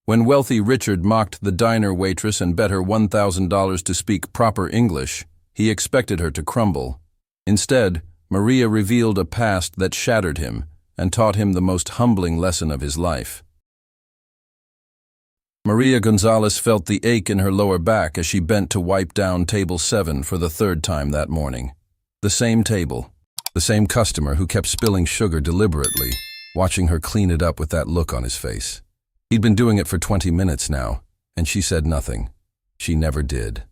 When wealthy Richard mocked the diner waitress and bet her $1,000 to speak proper English, he expected her to crumble. Instead, Maria revealed a past that shattered him and taught him the most humbling lesson of his life. Maria Gonzalez felt the ache in her lower back as she bent to wipe down table 7 for the 3rd time that morning. The same table, the same customer who kept spilling sugar deliberately, watching her clean it up with that look on his face. He'd been doing it for 20 minutes now, and she said nothing. She never did.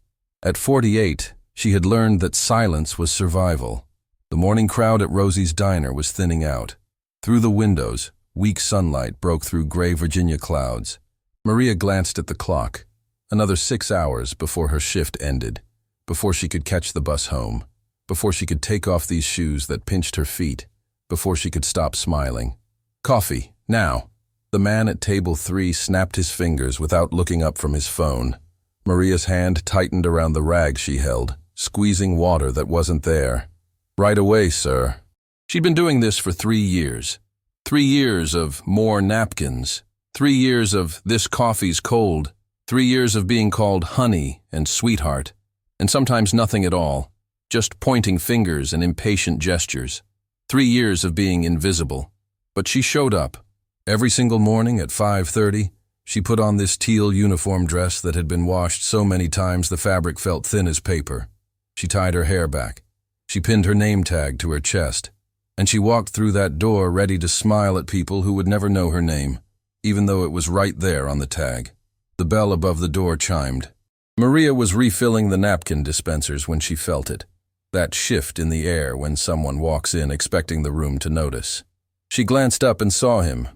At 48, she had learned that silence was survival. The morning crowd at Rosie's diner was thinning out. Through the windows, weak sunlight broke through gray Virginia clouds. Maria glanced at the clock. Another 6 hours before her shift ended, before she could catch the bus home, before she could take off these shoes that pinched her feet, before she could stop smiling. Coffee, now. The man at table 3 snapped his fingers without looking up from his phone. Maria's hand tightened around the rag she held, squeezing water that wasn't there. Right away, sir. She'd been doing this for 3 years. 3 years of more napkins. 3 years of this coffee's cold. 3 years of being called honey and sweetheart. And sometimes nothing at all, just pointing fingers and impatient gestures. 3 years of being invisible. But she showed up. Every single morning at 5:30, she put on this teal uniform dress that had been washed so many times the fabric felt thin as paper. She tied her hair back. She pinned her name tag to her chest. And she walked through that door ready to smile at people who would never know her name, even though it was right there on the tag. The bell above the door chimed. Maria was refilling the napkin dispensers when she felt it. That shift in the air when someone walks in expecting the room to notice. She glanced up and saw him,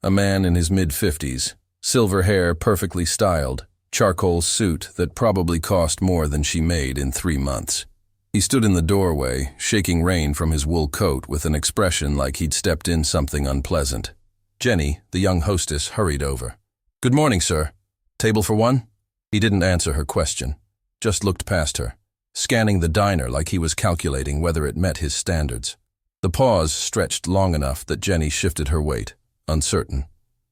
a man in his mid-50s, silver hair perfectly styled, charcoal suit that probably cost more than she made in 3 months. He stood in the doorway, shaking rain from his wool coat with an expression like he'd stepped in something unpleasant. Jenny, the young hostess, hurried over. "Good morning, sir. Table for 1?" He didn't answer her question, just looked past her, scanning the diner like he was calculating whether it met his standards. The pause stretched long enough that Jenny shifted her weight, uncertain.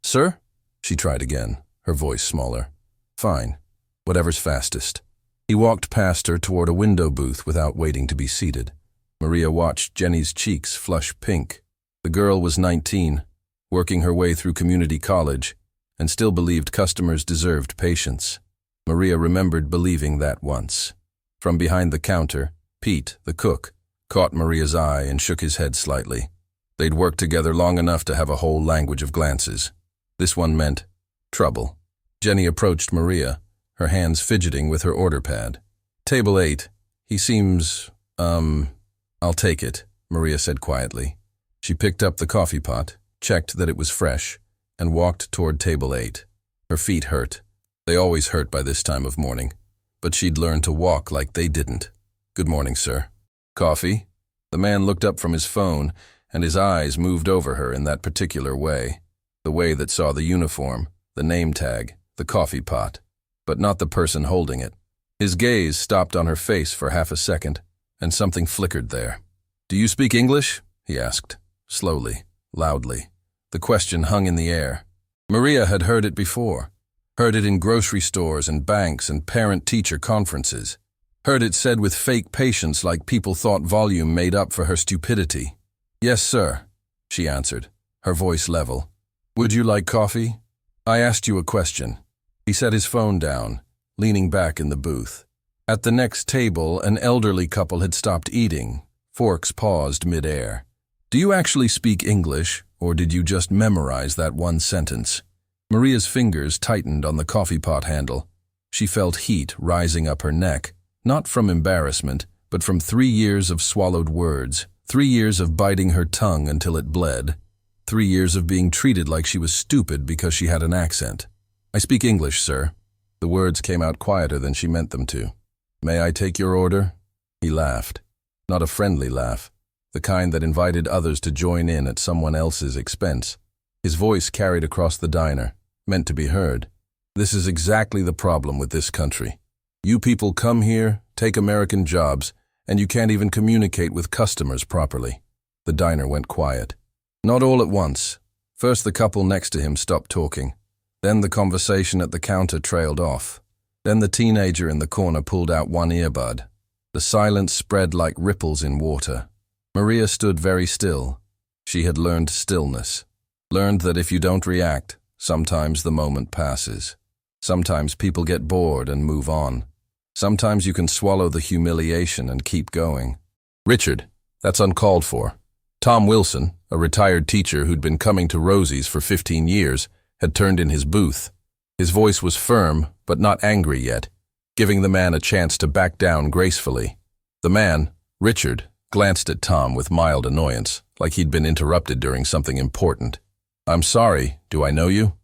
"Sir?" She tried again, her voice smaller. "Fine. Whatever's fastest." He walked past her toward a window booth without waiting to be seated. Maria watched Jenny's cheeks flush pink. The girl was 19, working her way through community college, and still believed customers deserved patience. Maria remembered believing that once. From behind the counter, Pete, the cook, caught Maria's eye and shook his head slightly. They'd worked together long enough to have a whole language of glances. This one meant trouble. Jenny approached Maria, her hands fidgeting with her order pad. "Table 8. He seems, I'll take it," Maria said quietly. She picked up the coffee pot, checked that it was fresh, and walked toward table 8. Her feet hurt. They always hurt by this time of morning, but she'd learned to walk like they didn't. "Good morning, sir." "Coffee?" The man looked up from his phone, and his eyes moved over her in that particular way. The way that saw the uniform, the name tag, the coffee pot, but not the person holding it. His gaze stopped on her face for half a second, and something flickered there. "Do you speak English?" he asked, slowly, loudly. The question hung in the air. Maria had heard it before. Heard it in grocery stores and banks and parent-teacher conferences. Heard it said with fake patience like people thought volume made up for her stupidity. "Yes, sir," she answered, her voice level. "Would you like coffee?" "I asked you a question." He set his phone down, leaning back in the booth. At the next table, an elderly couple had stopped eating. Forks paused mid-air. "Do you actually speak English, or did you just memorize that one sentence?" Maria's fingers tightened on the coffee pot handle. She felt heat rising up her neck, not from embarrassment, but from 3 years of swallowed words, 3 years of biting her tongue until it bled, 3 years of being treated like she was stupid because she had an accent. "I speak English, sir." The words came out quieter than she meant them to. "May I take your order?" He laughed. Not a friendly laugh, the kind that invited others to join in at someone else's expense. His voice carried across the diner, meant to be heard. "This is exactly the problem with this country. You people come here, take American jobs, and you can't even communicate with customers properly." The diner went quiet. Not all at once. First the couple next to him stopped talking. Then the conversation at the counter trailed off. Then the teenager in the corner pulled out one earbud. The silence spread like ripples in water. Maria stood very still. She had learned stillness. Learned that if you don't react, sometimes the moment passes. Sometimes people get bored and move on. Sometimes you can swallow the humiliation and keep going. Richard, that's uncalled for. Tom Wilson, a retired teacher who'd been coming to Rosie's for 15 years, had turned in his booth. His voice was firm, but not angry yet, giving the man a chance to back down gracefully. The man, Richard, glanced at Tom with mild annoyance, like he'd been interrupted during something important. "I'm sorry, do I know you?"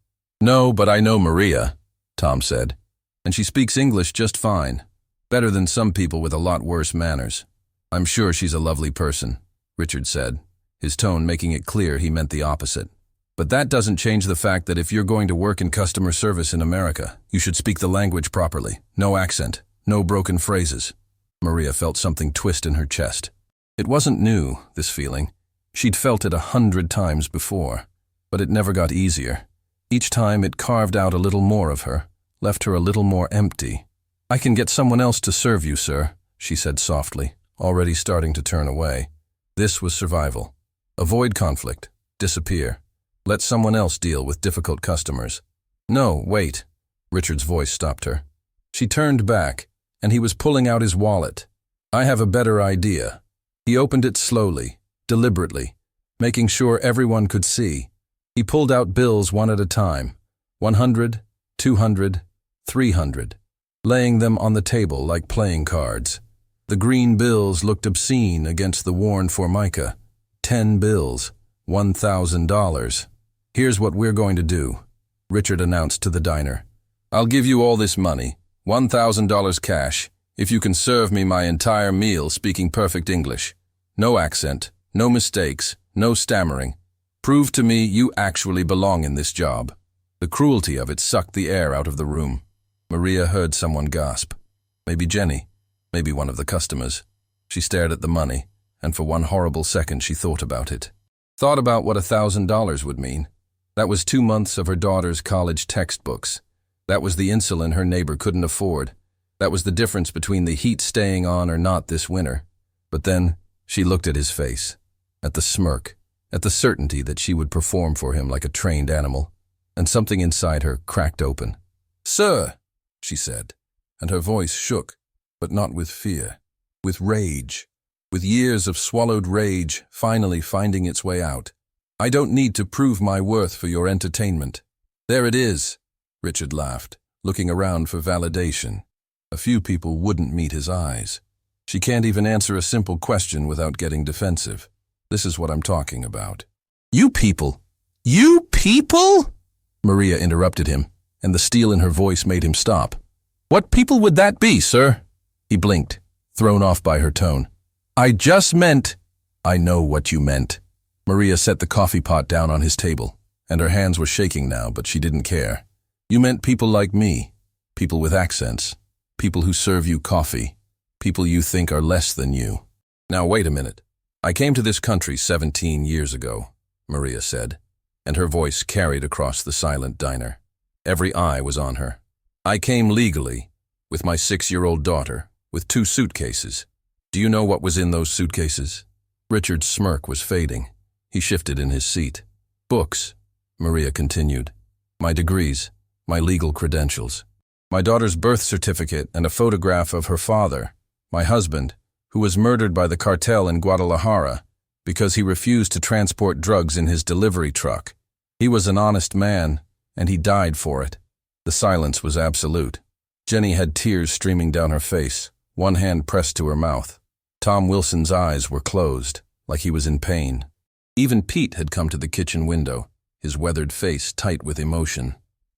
"No, but I know Maria," Tom said. "And she speaks English just fine. Better than some people with a lot worse manners." "I'm sure she's a lovely person," Richard said, his tone making it clear he meant the opposite. "But that doesn't change the fact that if you're going to work in customer service in America, you should speak the language properly. No accent, no broken phrases." Maria felt something twist in her chest. It wasn't new, this feeling. She'd felt it 100 times before, but it never got easier. Each time it carved out a little more of her, left her a little more empty. "I can get someone else to serve you, sir," she said softly, already starting to turn away. This was survival. Avoid conflict. Disappear. Let someone else deal with difficult customers. "No, wait." Richard's voice stopped her. She turned back, and he was pulling out his wallet. "I have a better idea." He opened it slowly, deliberately, making sure everyone could see. He pulled out bills one at a time, 100, 200, 300, laying them on the table like playing cards. The green bills looked obscene against the worn formica. 10 bills, $1,000. "Here's what we're going to do," Richard announced to the diner. "I'll give you all this money, $1,000 cash, if you can serve me my entire meal speaking perfect English. No accent, no mistakes, no stammering. Prove to me you actually belong in this job." The cruelty of it sucked the air out of the room. Maria heard someone gasp. Maybe Jenny, maybe one of the customers. She stared at the money, and for one horrible second she thought about it. Thought about what $1,000 would mean. That was 2 months of her daughter's college textbooks. That was the insulin her neighbor couldn't afford. That was the difference between the heat staying on or not this winter. But then she looked at his face, at the smirk, at the certainty that she would perform for him like a trained animal, and something inside her cracked open. "Sir," she said, and her voice shook, but not with fear, with rage, with years of swallowed rage finally finding its way out. "I don't need to prove my worth for your entertainment." "There it is," Richard laughed, looking around for validation. A few people wouldn't meet his eyes. "She can't even answer a simple question without getting defensive. This is what I'm talking about." "You people! You people?" Maria interrupted him, and the steel in her voice made him stop. "What people would that be, sir?" He blinked, thrown off by her tone. "I just meant—" "I know what you meant." Maria set the coffee pot down on his table, and her hands were shaking now, but she didn't care. "You meant people like me, people with accents, people who serve you coffee, people you think are less than you." "Now wait a minute. I came to this country 17 years ago," Maria said, and her voice carried across the silent diner. Every eye was on her. "I came legally, with my 6-year-old daughter, with 2 suitcases. Do you know what was in those suitcases?" Richard's smirk was fading. He shifted in his seat. "Books," Maria continued. "My degrees, my legal credentials. My daughter's birth certificate and a photograph of her father, my husband, who was murdered by the cartel in Guadalajara because he refused to transport drugs in his delivery truck. He was an honest man, and he died for it." The silence was absolute. Jenny had tears streaming down her face, one hand pressed to her mouth. Tom Wilson's eyes were closed, like he was in pain. Even Pete had come to the kitchen window, his weathered face tight with emotion.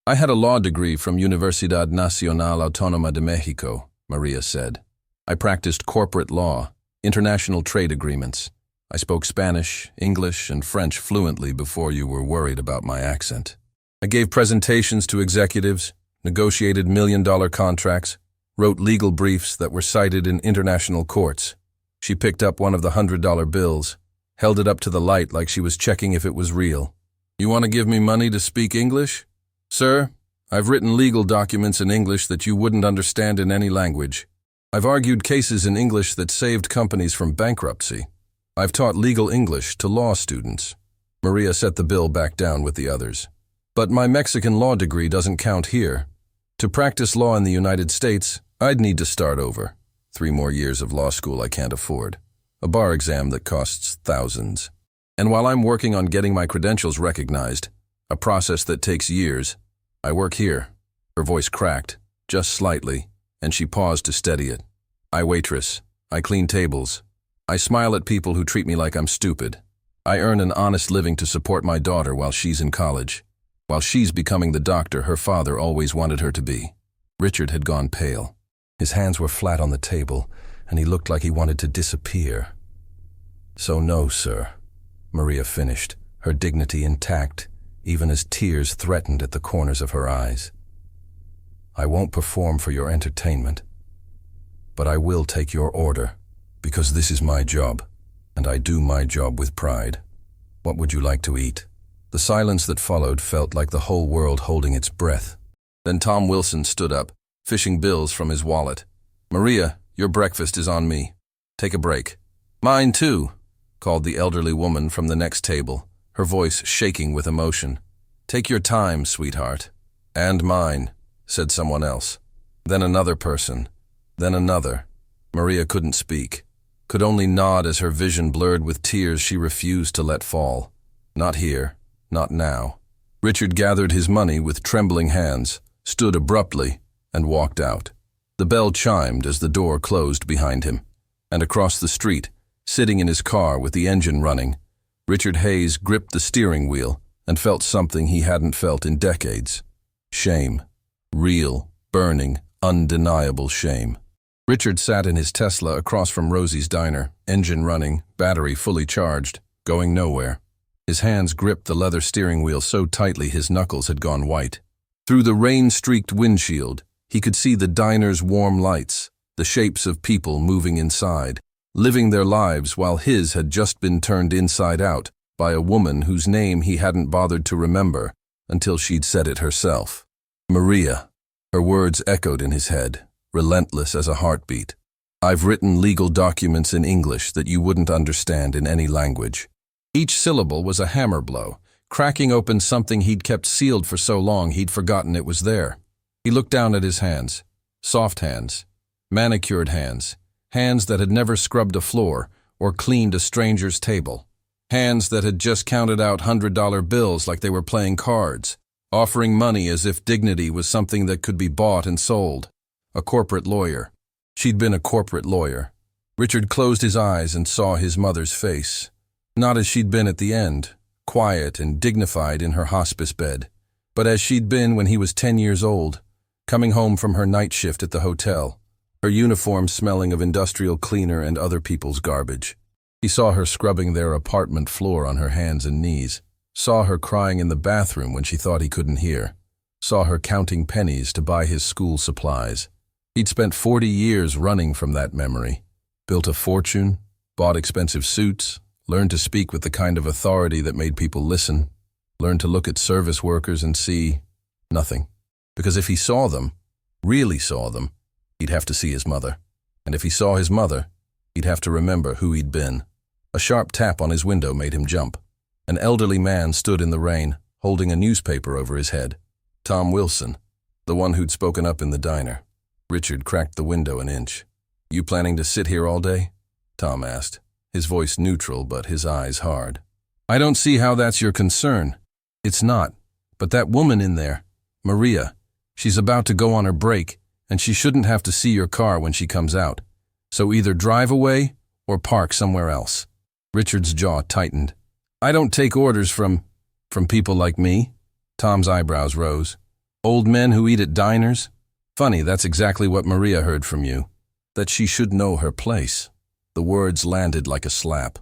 "I had a law degree from Universidad Nacional Autónoma de Mexico," Maria said. "I practiced corporate law, international trade agreements. I spoke Spanish, English, and French fluently before you were worried about my accent. I gave presentations to executives, negotiated $1-million contracts, wrote legal briefs that were cited in international courts." She picked up one of the $100 bills, held it up to the light like she was checking if it was real. "You want to give me money to speak English?" Sir, I've written legal documents in English that you wouldn't understand in any language. I've argued cases in English that saved companies from bankruptcy. I've taught legal English to law students. Maria set the bill back down with the others. But my Mexican law degree doesn't count here. To practice law in the United States, I'd need to start over. 3 more years of law school I can't afford. A bar exam that costs thousands. And while I'm working on getting my credentials recognized, a process that takes years, I work here. Her voice cracked, just slightly, and she paused to steady it. I waitress. I clean tables. I smile at people who treat me like I'm stupid. I earn an honest living to support my daughter while she's in college. While she's becoming the doctor her father always wanted her to be. Richard had gone pale. His hands were flat on the table, and he looked like he wanted to disappear. So no, sir, Maria finished, her dignity intact, even as tears threatened at the corners of her eyes. I won't perform for your entertainment, but I will take your order, because this is my job, and I do my job with pride. What would you like to eat? The silence that followed felt like the whole world holding its breath. Then Tom Wilson stood up, fishing bills from his wallet. Maria, your breakfast is on me. Take a break. Mine too, called the elderly woman from the next table, her voice shaking with emotion. Take your time, sweetheart. And mine, said someone else. Then another person. Then another. Maria couldn't speak, could only nod as her vision blurred with tears she refused to let fall. Not here, not now. Richard gathered his money with trembling hands, stood abruptly, and walked out. The bell chimed as the door closed behind him, and across the street, sitting in his car with the engine running, Richard Hayes gripped the steering wheel and felt something he hadn't felt in decades. Shame. Real, burning, undeniable shame. Richard sat in his Tesla across from Rosie's diner, engine running, battery fully charged, going nowhere. His hands gripped the leather steering wheel so tightly his knuckles had gone white. Through the rain-streaked windshield, he could see the diner's warm lights, the shapes of people moving inside, living their lives while his had just been turned inside out by a woman whose name he hadn't bothered to remember until she'd said it herself. Maria. Her words echoed in his head, relentless as a heartbeat. I've written legal documents in English that you wouldn't understand in any language. Each syllable was a hammer blow, cracking open something he'd kept sealed for so long he'd forgotten it was there. He looked down at his hands. Soft hands. Manicured hands. Hands that had never scrubbed a floor or cleaned a stranger's table. Hands that had just counted out $100 bills like they were playing cards, offering money as if dignity was something that could be bought and sold. A corporate lawyer. She'd been a corporate lawyer. Richard closed his eyes and saw his mother's face. Not as she'd been at the end, quiet and dignified in her hospice bed, but as she'd been when he was 10 years old, coming home from her night shift at the hotel, her uniform smelling of industrial cleaner and other people's garbage. He saw her scrubbing their apartment floor on her hands and knees, saw her crying in the bathroom when she thought he couldn't hear, saw her counting pennies to buy his school supplies. He'd spent 40 years running from that memory, built a fortune, bought expensive suits, learned to speak with the kind of authority that made people listen, learned to look at service workers and see nothing. Because if he saw them, really saw them, he'd have to see his mother. And if he saw his mother, he'd have to remember who he'd been. A sharp tap on his window made him jump. An elderly man stood in the rain, holding a newspaper over his head. Tom Wilson, the one who'd spoken up in the diner. Richard cracked the window an inch. You planning to sit here all day? Tom asked, his voice neutral but his eyes hard. I don't see how that's your concern. It's not. But that woman in there, Maria, she's about to go on her break, and she shouldn't have to see your car when she comes out. So either drive away or park somewhere else. Richard's jaw tightened. I don't take orders from people like me. Tom's eyebrows rose. Old men who eat at diners? Funny, that's exactly what Maria heard from you. That she should know her place. The words landed like a slap.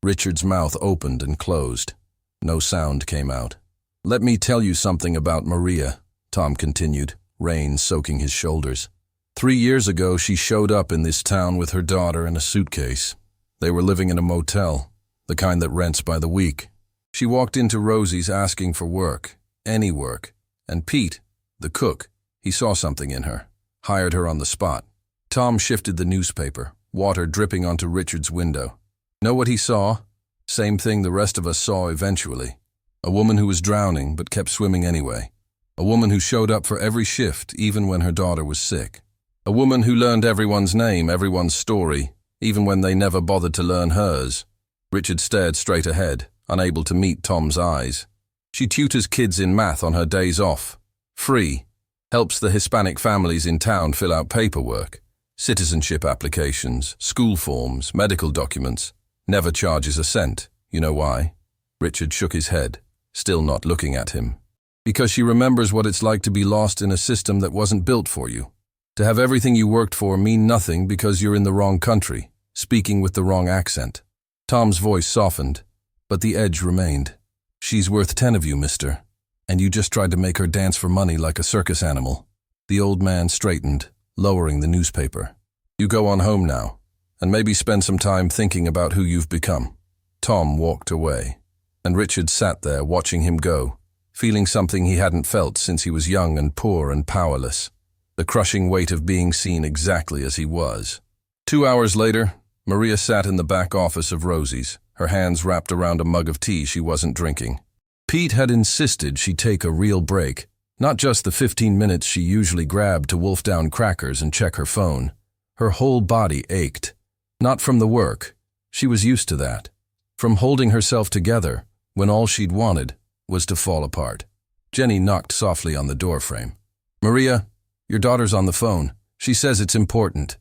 Richard's mouth opened and closed. No sound came out. Let me tell you something about Maria, Tom continued, rain soaking his shoulders. 3 years ago, she showed up in this town with her daughter in a suitcase. They were living in a motel, the kind that rents by the week. She walked into Rosie's asking for work, any work, And Pete, the cook, he saw something in her, hired her on the spot. Tom shifted the newspaper, water dripping onto Richard's window. Know what he saw? Same thing the rest of us saw eventually. A woman who was drowning but kept swimming anyway. A woman who showed up for every shift even when her daughter was sick. A woman who learned everyone's name, everyone's story, even when they never bothered to learn hers. Richard stared straight ahead, unable to meet Tom's eyes. She tutors kids in math on her days off. Free. Helps the Hispanic families in town fill out paperwork. Citizenship applications, school forms, medical documents. Never charges a cent. You know why? Richard shook his head, still not looking at him. Because she remembers what it's like to be lost in a system that wasn't built for you. To have everything you worked for mean nothing because you're in the wrong country, speaking with the wrong accent. Tom's voice softened, but the edge remained. She's worth 10 of you, mister. And you just tried to make her dance for money like a circus animal. The old man straightened, lowering the newspaper. You go on home now, and maybe spend some time thinking about who you've become. Tom walked away, and Richard sat there watching him go, feeling something he hadn't felt since he was young and poor and powerless. The crushing weight of being seen exactly as he was. 2 hours later, Maria sat in the back office of Rosie's, her hands wrapped around a mug of tea she wasn't drinking. Pete had insisted she take a real break, not just the 15 minutes she usually grabbed to wolf down crackers and check her phone. Her whole body ached. Not from the work. She was used to that. From holding herself together when all she'd wanted was to fall apart. Jenny knocked softly on the doorframe. Maria, your daughter's on the phone. She says it's important.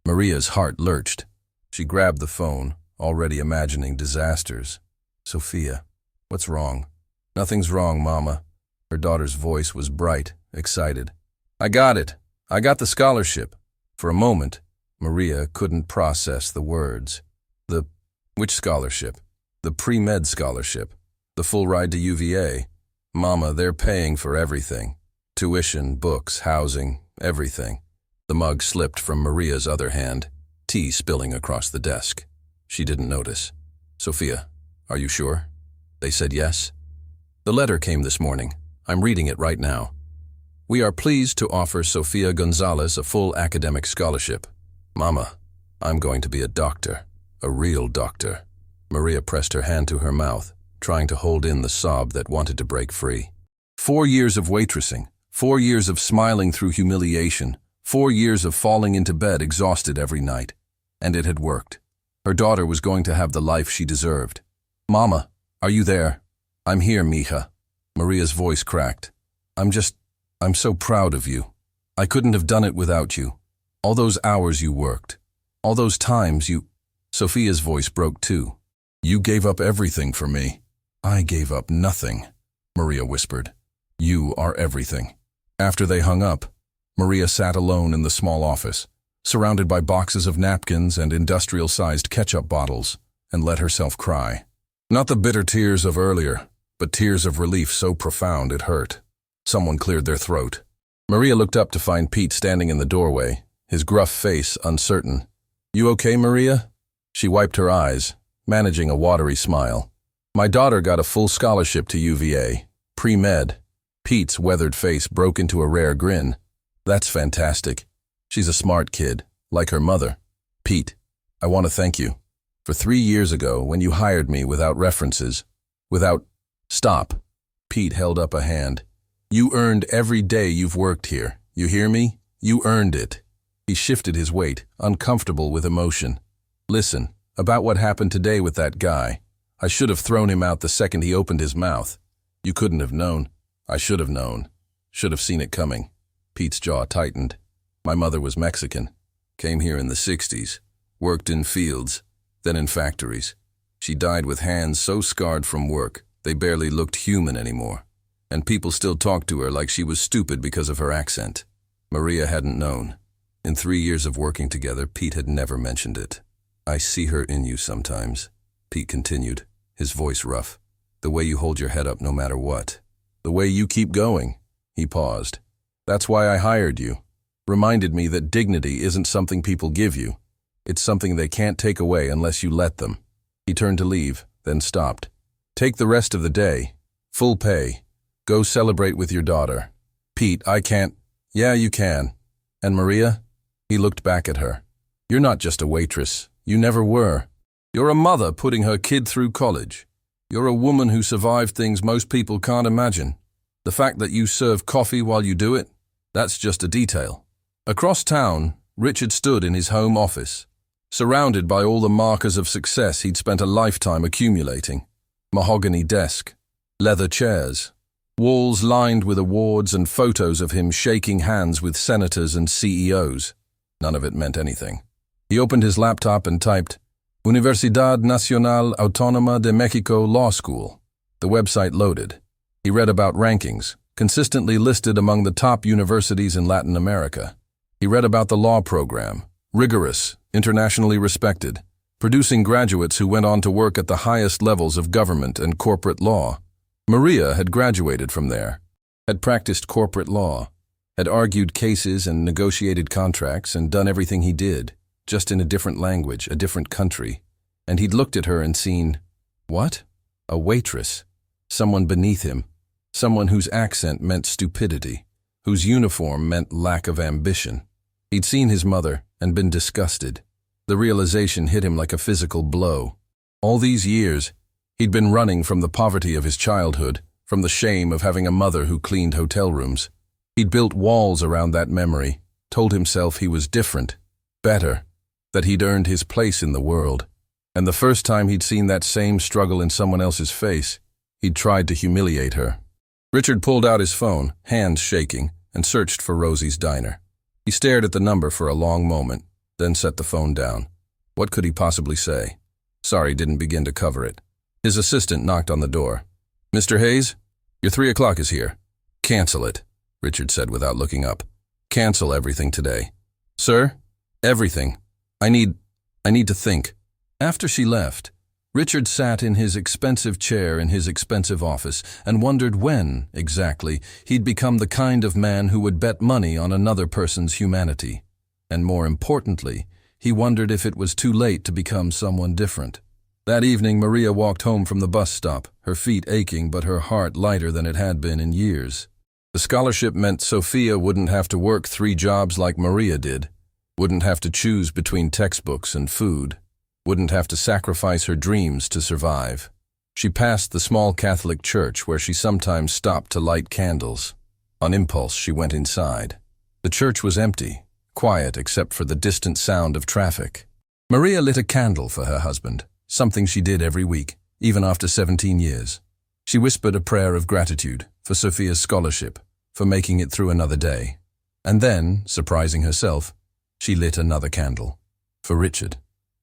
Maria's heart lurched. She grabbed the phone, already imagining disasters. Sophia, what's wrong? Nothing's wrong, Mama. Her daughter's voice was bright, excited. I got it. I got the scholarship. For a moment, Maria couldn't process the words. Which scholarship? The pre-med scholarship. The full ride to UVA. Mama, they're paying for everything. Tuition, books, housing, everything. The mug slipped from Maria's other hand, tea spilling across the desk. She didn't notice. Sophia, are you sure? They said yes. The letter came this morning. I'm reading it right now. We are pleased to offer Sophia Gonzalez a full academic scholarship. Mama, I'm going to be a doctor. A real doctor. Maria pressed her hand to her mouth, trying to hold in the sob that wanted to break free. 4 years of waitressing, 4 years of smiling through humiliation, 4 years of falling into bed exhausted every night. And it had worked. Her daughter was going to have the life she deserved. Mama, are you there? I'm here, mija. Maria's voice cracked. I'm so proud of you. I couldn't have done it without you. All those hours you worked. All those times you... Sophia's voice broke too. You gave up everything for me. I gave up nothing, Maria whispered. You are everything. After they hung up, Maria sat alone in the small office, surrounded by boxes of napkins and industrial-sized ketchup bottles, and let herself cry. Not the bitter tears of earlier, but tears of relief so profound it hurt. Someone cleared their throat. Maria looked up to find Pete standing in the doorway, his gruff face uncertain. You okay, Maria? She wiped her eyes, managing a watery smile. My daughter got a full scholarship to UVA, pre-med. Pete's weathered face broke into a rare grin. That's fantastic. She's a smart kid, like her mother. Pete, I want to thank you. For 3 years ago, when you hired me without references, Stop. Pete held up a hand. You earned every day you've worked here. You hear me? You earned it. He shifted his weight, uncomfortable with emotion. Listen, about what happened today with that guy. I should have thrown him out the second he opened his mouth. You couldn't have known. I should have known. Should have seen it coming. Pete's jaw tightened. My mother was Mexican. Came here in the 60s. Worked in fields, then in factories. She died with hands so scarred from work, they barely looked human anymore. And people still talked to her like she was stupid because of her accent. Maria hadn't known. In 3 years of working together, Pete had never mentioned it. I see her in you sometimes, Pete continued, his voice rough. The way you hold your head up no matter what. The way you keep going. He paused. That's why I hired you. Reminded me that dignity isn't something people give you. It's something they can't take away unless you let them. He turned to leave, then stopped. Take the rest of the day. Full pay. Go celebrate with your daughter. Pete, I can't. Yeah, you can. And Maria? He looked back at her. You're not just a waitress. You never were. You're a mother putting her kid through college. You're a woman who survived things most people can't imagine. The fact that you serve coffee while you do it, that's just a detail. Across town, Richard stood in his home office, surrounded by all the markers of success he'd spent a lifetime accumulating. Mahogany desk, leather chairs, walls lined with awards and photos of him shaking hands with senators and CEOs. None of it meant anything. He opened his laptop and typed, Universidad Nacional Autónoma de Mexico Law School. The website loaded. He read about rankings, consistently listed among the top universities in Latin America. He read about the law program, rigorous, internationally respected, producing graduates who went on to work at the highest levels of government and corporate law. Maria had graduated from there, had practiced corporate law, had argued cases and negotiated contracts and done everything he did, just in a different language, a different country. And he'd looked at her and seen, what? A waitress. Someone beneath him. Someone whose accent meant stupidity, whose uniform meant lack of ambition. He'd seen his mother and been disgusted. The realization hit him like a physical blow. All these years, he'd been running from the poverty of his childhood, from the shame of having a mother who cleaned hotel rooms. He'd built walls around that memory, told himself he was different, better, that he'd earned his place in the world. And the first time he'd seen that same struggle in someone else's face, he'd tried to humiliate her. Richard pulled out his phone, hands shaking, and searched for Rosie's Diner. He stared at the number for a long moment, then set the phone down. What could he possibly say? Sorry didn't begin to cover it. His assistant knocked on the door. Mr. Hayes, your 3 o'clock is here. Cancel it, Richard said without looking up. Cancel everything today. Sir? Everything. I need to think. After she left, Richard sat in his expensive chair in his expensive office and wondered when, exactly, he'd become the kind of man who would bet money on another person's humanity. And more importantly, he wondered if it was too late to become someone different. That evening, Maria walked home from the bus stop, her feet aching but her heart lighter than it had been in years. The scholarship meant Sophia wouldn't have to work 3 jobs like Maria did, wouldn't have to choose between textbooks and food, wouldn't have to sacrifice her dreams to survive. She passed the small Catholic church where she sometimes stopped to light candles. On impulse, she went inside. The church was empty, quiet except for the distant sound of traffic. Maria lit a candle for her husband, something she did every week, even after 17 years. She whispered a prayer of gratitude for Sophia's scholarship, for making it through another day. And then, surprising herself, she lit another candle. For Richard.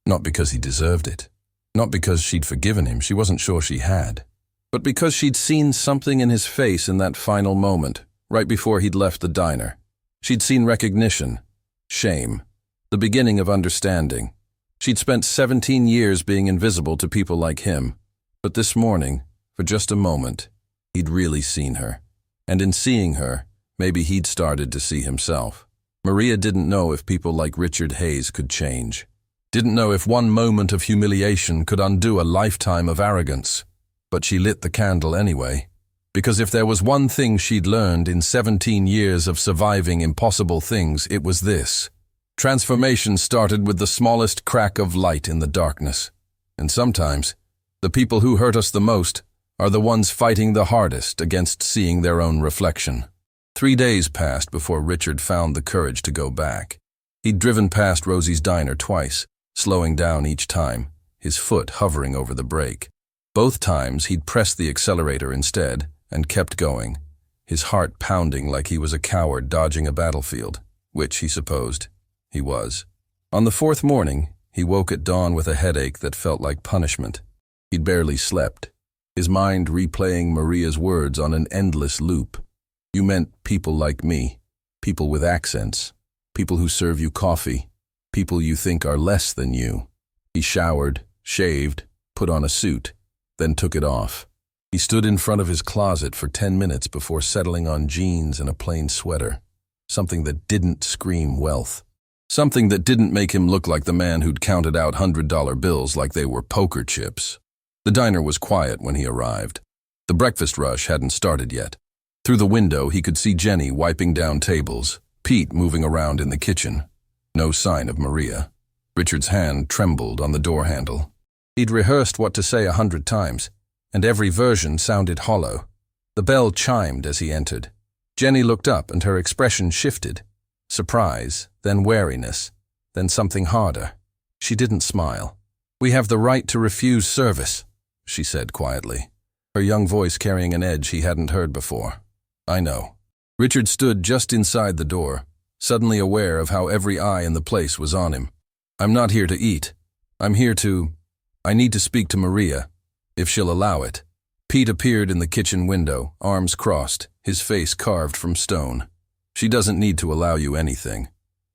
Not because he deserved it. Not because she'd forgiven him, she wasn't sure she had. But because she'd seen something in his face in that final moment, right before he'd left the diner. She'd seen recognition, shame, the beginning of understanding. She'd spent 17 years being invisible to people like him. But this morning, for just a moment, he'd really seen her. And in seeing her, maybe he'd started to see himself. Maria didn't know if people like Richard Hayes could change. Didn't know if one moment of humiliation could undo a lifetime of arrogance. But she lit the candle anyway. Because if there was one thing she'd learned in 17 years of surviving impossible things, it was this. Transformation started with the smallest crack of light in the darkness. And sometimes, the people who hurt us the most are the ones fighting the hardest against seeing their own reflection. 3 days passed before Richard found the courage to go back. He'd driven past Rosie's Diner twice, slowing down each time, his foot hovering over the brake. Both times he'd pressed the accelerator instead and kept going, his heart pounding like he was a coward dodging a battlefield, which, he supposed, he was. On the 4th morning, he woke at dawn with a headache that felt like punishment. He'd barely slept, his mind replaying Maria's words on an endless loop. You meant people like me, people with accents, people who serve you coffee, people you think are less than you. He showered, shaved, put on a suit, then took it off. He stood in front of his closet for 10 minutes before settling on jeans and a plain sweater, something that didn't scream wealth, something that didn't make him look like the man who'd counted out $100 bills like they were poker chips. The diner was quiet when he arrived. The breakfast rush hadn't started yet. Through the window, he could see Jenny wiping down tables, Pete moving around in the kitchen. No sign of Maria. Richard's hand trembled on the door handle. He'd rehearsed what to say 100 times, and every version sounded hollow. The bell chimed as he entered. Jenny looked up and her expression shifted. Surprise, then wariness, then something harder. She didn't smile. "We have the right to refuse service," she said quietly, her young voice carrying an edge he hadn't heard before. "I know." Richard stood just inside the door, suddenly aware of how every eye in the place was on him. "I'm not here to eat. I need to speak to Maria, if she'll allow it." Pete appeared in the kitchen window, arms crossed, his face carved from stone. "She doesn't need to allow you anything.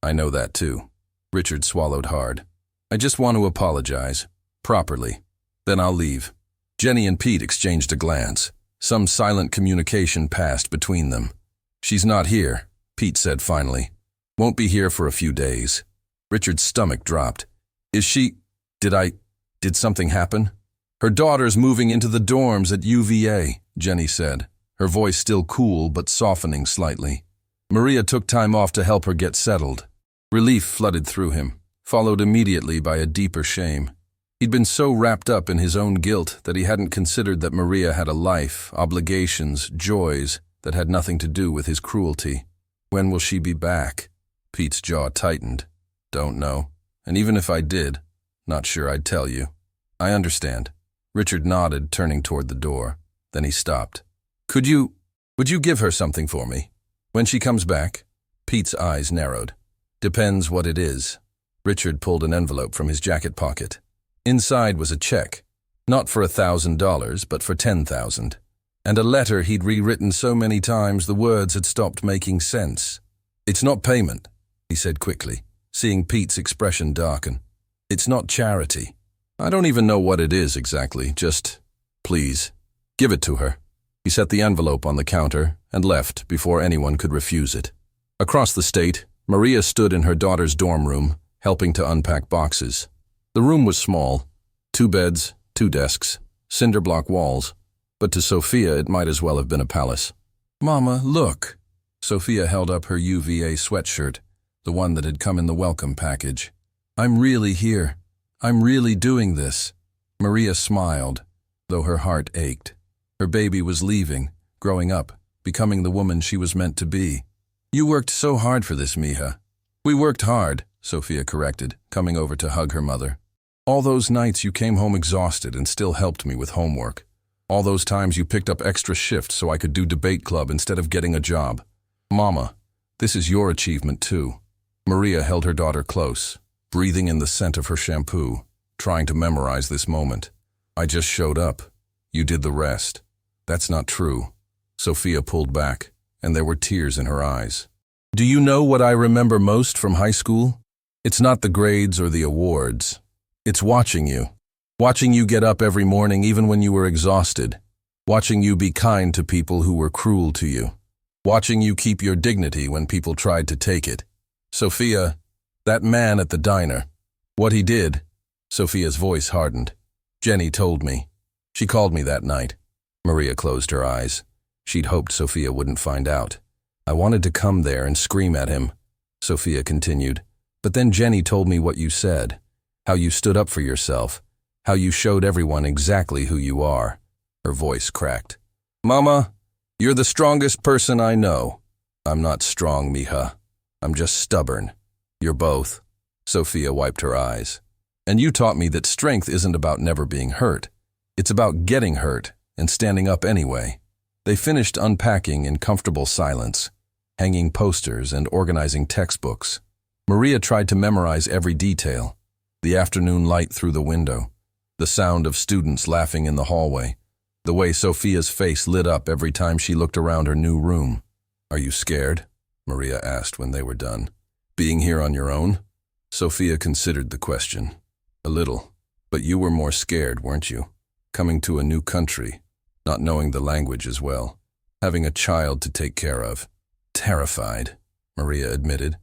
I know that too." Richard swallowed hard. "I just want to apologize. Properly. Then I'll leave." Jenny and Pete exchanged a glance. Some silent communication passed between them. "She's not here," Pete said finally. "Won't be here for a few days." Richard's stomach dropped. "Is she... Did something happen?" "Her daughter's moving into the dorms at UVA," Jenny said, her voice still cool but softening slightly. "Maria took time off to help her get settled." Relief flooded through him, followed immediately by a deeper shame. He'd been so wrapped up in his own guilt that he hadn't considered that Maria had a life, obligations, joys that had nothing to do with his cruelty. "When will she be back?" Pete's jaw tightened. "Don't know. And even if I did, not sure I'd tell you." "I understand." Richard nodded, turning toward the door. Then he stopped. Would you give her something for me? When she comes back?" Pete's eyes narrowed. "Depends what it is." Richard pulled an envelope from his jacket pocket. Inside was a check, not for $1,000, but for $10,000. And a letter he'd rewritten so many times the words had stopped making sense. "It's not payment," he said quickly, seeing Pete's expression darken. "It's not charity. I don't even know what it is exactly, just, please, give it to her." He set the envelope on the counter and left before anyone could refuse it. Across the state, Maria stood in her daughter's dorm room, helping to unpack boxes. The room was small, 2 beds, 2 desks, cinder block walls, but to Sophia it might as well have been a palace. "Mama, look." Sophia held up her UVA sweatshirt, the one that had come in the welcome package. "I'm really here. I'm really doing this." Maria smiled, though her heart ached. Her baby was leaving, growing up, becoming the woman she was meant to be. "You worked so hard for this, Mija." "We worked hard," Sophia corrected, coming over to hug her mother. "All those nights you came home exhausted and still helped me with homework. All those times you picked up extra shifts so I could do debate club instead of getting a job. Mama, this is your achievement too." Maria held her daughter close, breathing in the scent of her shampoo, trying to memorize this moment. "I just showed up. You did the rest." "That's not true." Sophia pulled back, and there were tears in her eyes. "Do you know what I remember most from high school? It's not the grades or the awards. It's watching you. Watching you get up every morning even when you were exhausted. Watching you be kind to people who were cruel to you. Watching you keep your dignity when people tried to take it. Sophia, that man at the diner, what he did," Sophia's voice hardened. "Jenny told me. She called me that night." Maria closed her eyes. She'd hoped Sophia wouldn't find out. "I wanted to come there and scream at him," Sophia continued. "But then Jenny told me what you said, how you stood up for yourself, how you showed everyone exactly who you are." Her voice cracked. "Mama, you're the strongest person I know." "I'm not strong, Mija. I'm just stubborn." "You're both." Sophia wiped her eyes. "And you taught me that strength isn't about never being hurt. It's about getting hurt and standing up anyway." They finished unpacking in comfortable silence, hanging posters and organizing textbooks. Maria tried to memorize every detail. The afternoon light through the window, the sound of students laughing in the hallway, the way Sophia's face lit up every time she looked around her new room. "Are you scared?" Maria asked when they were done. "Being here on your own?" Sophia considered the question. "A little. But you were more scared, weren't you? Coming to a new country, not knowing the language as well, having a child to take care of." "Terrified," Maria admitted.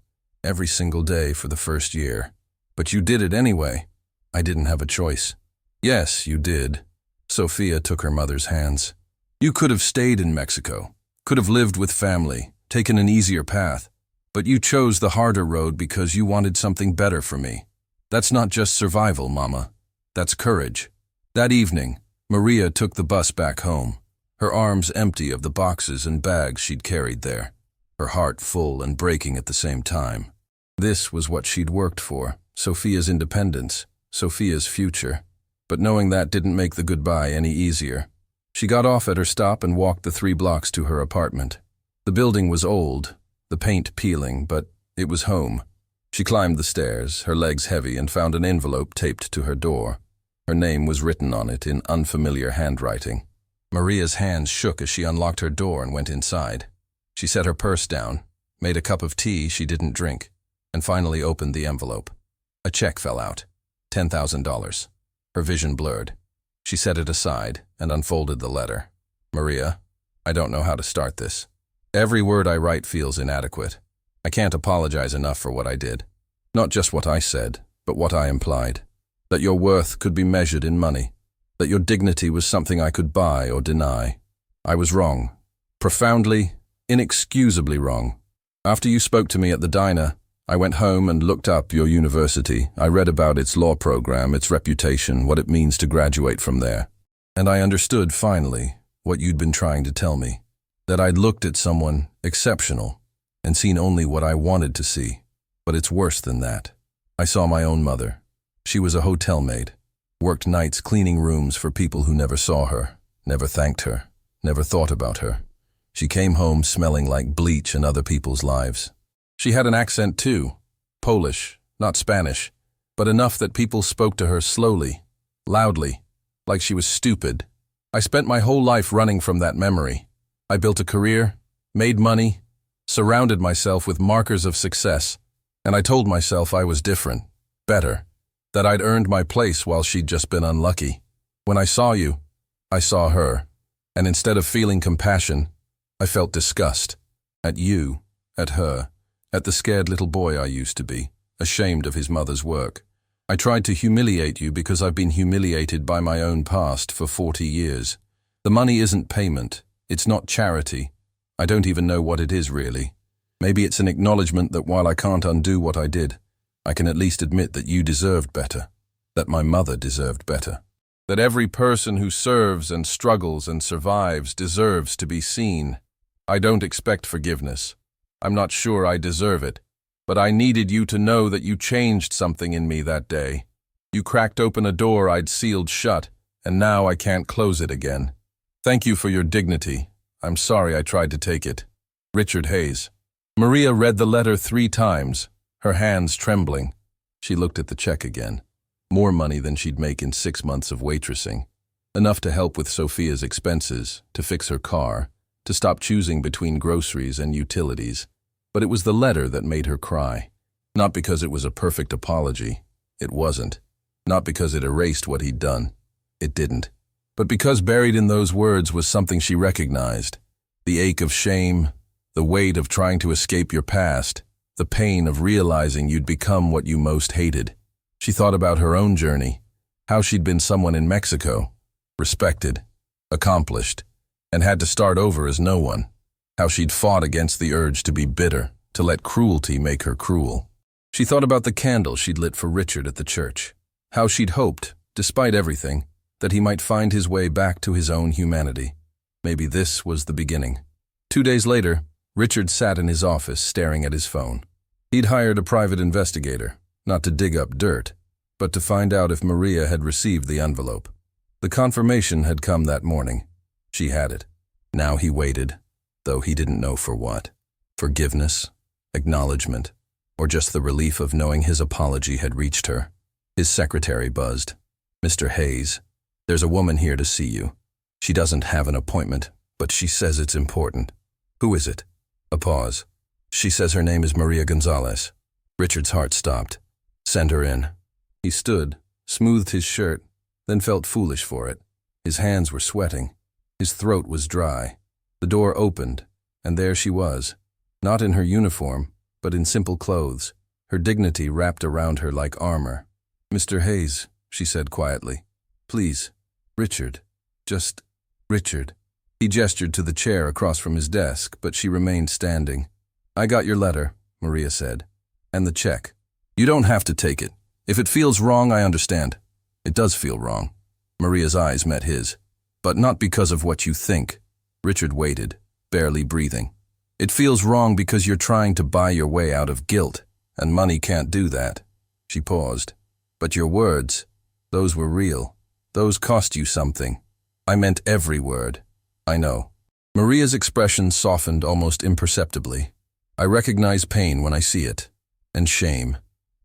"Every single day for the first year. But you did it anyway." "I didn't have a choice." "Yes, you did." Sophia took her mother's hands. "You could have stayed in Mexico. Could have lived with family, taken an easier path. But you chose the harder road because you wanted something better for me. That's not just survival, Mama. That's courage. That evening, Maria took the bus back home, her arms empty of the boxes and bags she'd carried there, her heart full and breaking at the same time. This was what she'd worked for, Sophia's independence, Sophia's future. But knowing that didn't make the goodbye any easier. She got off at her stop and walked the 3 blocks to her apartment. The building was old, the paint peeling, but it was home. She climbed the stairs, her legs heavy, and found an envelope taped to her door. Her name was written on it in unfamiliar handwriting. Maria's hands shook as she unlocked her door and went inside. She set her purse down, made a cup of tea she didn't drink, and finally opened the envelope. A check fell out. $10,000. Her vision blurred. She set it aside and unfolded the letter. Maria, I don't know how to start this. Every word I write feels inadequate. I can't apologize enough for what I did. Not just what I said, but what I implied. That your worth could be measured in money. That your dignity was something I could buy or deny. I was wrong. Profoundly, inexcusably wrong. After you spoke to me at the diner, I went home and looked up your university. I read about its law program, its reputation, what it means to graduate from there. And I understood, finally, what you'd been trying to tell me. That I'd looked at someone exceptional and seen only what I wanted to see. But it's worse than that. I saw my own mother. She was a hotel maid, worked nights cleaning rooms for people who never saw her, never thanked her, never thought about her. She came home smelling like bleach and other people's lives. She had an accent too, Polish, not Spanish, but enough that people spoke to her slowly, loudly, like she was stupid. I spent my whole life running from that memory. I built a career, made money, surrounded myself with markers of success, and I told myself I was different, better, that I'd earned my place while she'd just been unlucky. When I saw you, I saw her, and instead of feeling compassion, I felt disgust. At you, at her, at the scared little boy I used to be, ashamed of his mother's work. I tried to humiliate you because I've been humiliated by my own past for 40 years. The money isn't payment. It's not charity. I don't even know what it is really. Maybe it's an acknowledgement that while I can't undo what I did, I can at least admit that you deserved better, that my mother deserved better, that every person who serves and struggles and survives deserves to be seen. I don't expect forgiveness. I'm not sure I deserve it, but I needed you to know that you changed something in me that day. You cracked open a door I'd sealed shut, and now I can't close it again. Thank you for your dignity. I'm sorry I tried to take it. Richard Hayes. Maria read the letter 3 times, her hands trembling. She looked at the check again. More money than she'd make in 6 months of waitressing. Enough to help with Sophia's expenses, to fix her car, to stop choosing between groceries and utilities. But it was the letter that made her cry. Not because it was a perfect apology. It wasn't. Not because it erased what he'd done. It didn't. But because buried in those words was something she recognized. The ache of shame, the weight of trying to escape your past, the pain of realizing you'd become what you most hated. She thought about her own journey, how she'd been someone in Mexico, respected, accomplished, and had to start over as no one. How she'd fought against the urge to be bitter, to let cruelty make her cruel. She thought about the candle she'd lit for Richard at the church. How she'd hoped, despite everything, that he might find his way back to his own humanity. Maybe this was the beginning. 2 days later, Richard sat in his office staring at his phone. He'd hired a private investigator, not to dig up dirt, but to find out if Maria had received the envelope. The confirmation had come that morning. She had it. Now he waited, though he didn't know for what. Forgiveness, acknowledgement, or just the relief of knowing his apology had reached her. His secretary buzzed. Mr. Hayes, there's a woman here to see you. She doesn't have an appointment, but she says it's important. Who is it? A pause. She says her name is Maria Gonzalez. Richard's heart stopped. Send her in. He stood, smoothed his shirt, then felt foolish for it. His hands were sweating. His throat was dry. The door opened, and there she was, not in her uniform, but in simple clothes, her dignity wrapped around her like armor. Mr. Hayes, she said quietly. Please, Richard. Just Richard. He gestured to the chair across from his desk, but she remained standing. "I got your letter," Maria said. "And the check. You don't have to take it. If it feels wrong, I understand." "It does feel wrong." Maria's eyes met his. "But not because of what you think." Richard waited, barely breathing. "It feels wrong because you're trying to buy your way out of guilt, and money can't do that." She paused. "But your words, those were real. Those cost you something." "I meant every word." "I know." Maria's expression softened almost imperceptibly. "I recognize pain when I see it. And shame.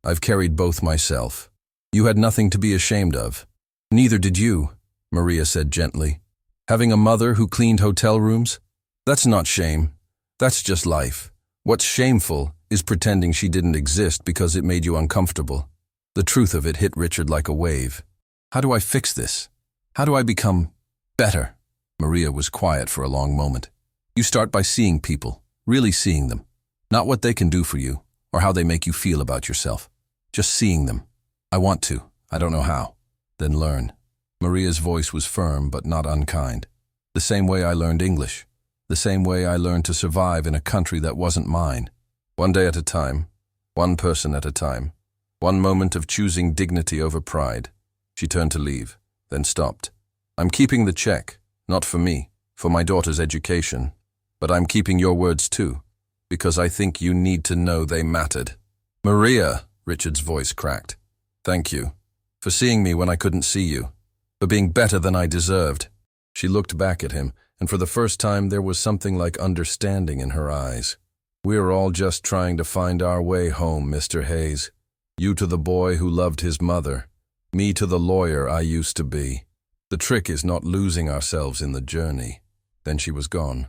I've carried both myself. You had nothing to be ashamed of." "Neither did you," Maria said gently. "Having a mother who cleaned hotel rooms? That's not shame. That's just life. What's shameful is pretending she didn't exist because it made you uncomfortable." The truth of it hit Richard like a wave. "How do I fix this? How do I become better?" Maria was quiet for a long moment. "You start by seeing people, really seeing them. Not what they can do for you, or how they make you feel about yourself. Just seeing them. I want to. I don't know how." "Then learn." Maria's voice was firm but not unkind. "The same way I learned English. The same way I learned to survive in a country that wasn't mine. One day at a time. One person at a time. One moment of choosing dignity over pride." She turned to leave, then stopped. "I'm keeping the check, not for me, for my daughter's education. But I'm keeping your words too, because I think you need to know they mattered." "Maria," Richard's voice cracked. "Thank you. For seeing me when I couldn't see you. For being better than I deserved." She looked back at him, and for the first time there was something like understanding in her eyes. "We're all just trying to find our way home, Mr. Hayes. You to the boy who loved his mother. Me to the lawyer I used to be. The trick is not losing ourselves in the journey." Then she was gone,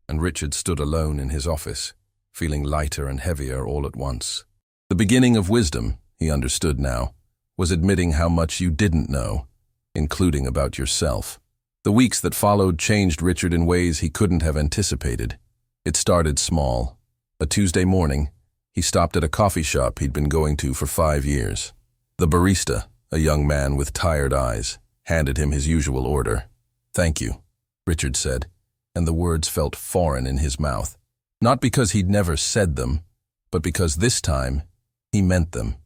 and Richard stood alone in his office, feeling lighter and heavier all at once. The beginning of wisdom, he understood now, was admitting how much you didn't know, including about yourself. The weeks that followed changed Richard in ways he couldn't have anticipated. It started small. A Tuesday morning, he stopped at a coffee shop he'd been going to for 5 years. The barista, a young man with tired eyes, handed him his usual order. "Thank you," Richard said, and the words felt foreign in his mouth. Not because he'd never said them, but because this time he meant them.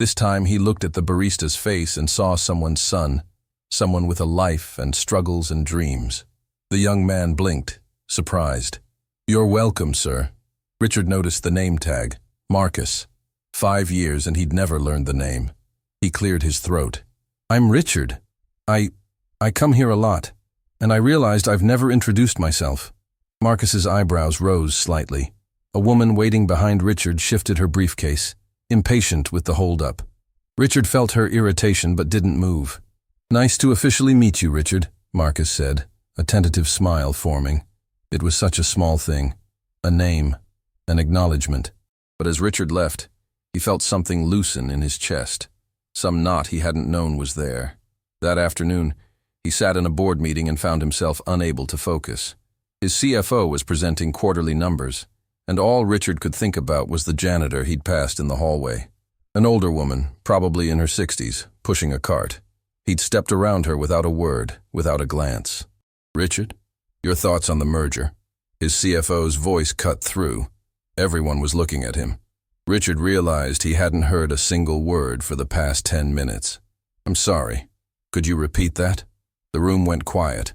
This time he looked at the barista's face and saw someone's son, someone with a life and struggles and dreams. The young man blinked, surprised. "You're welcome, sir." Richard noticed the name tag, Marcus. 5 years and he'd never learned the name. He cleared his throat. "I'm Richard. I come here a lot, and I realized I've never introduced myself." Marcus's eyebrows rose slightly. A woman waiting behind Richard shifted her briefcase, impatient with the hold-up. Richard felt her irritation but didn't move. "Nice to officially meet you, Richard," Marcus said, a tentative smile forming. It was such a small thing. A name, an acknowledgement. But as Richard left, he felt something loosen in his chest. Some knot he hadn't known was there. That afternoon, he sat in a board meeting and found himself unable to focus. His CFO was presenting quarterly numbers, and all Richard could think about was the janitor he'd passed in the hallway. An older woman, probably in her 60s, pushing a cart. He'd stepped around her without a word, without a glance. "Richard, your thoughts on the merger?" His CFO's voice cut through. Everyone was looking at him. Richard realized he hadn't heard a single word for the past 10 minutes. "I'm sorry. Could you repeat that?" The room went quiet.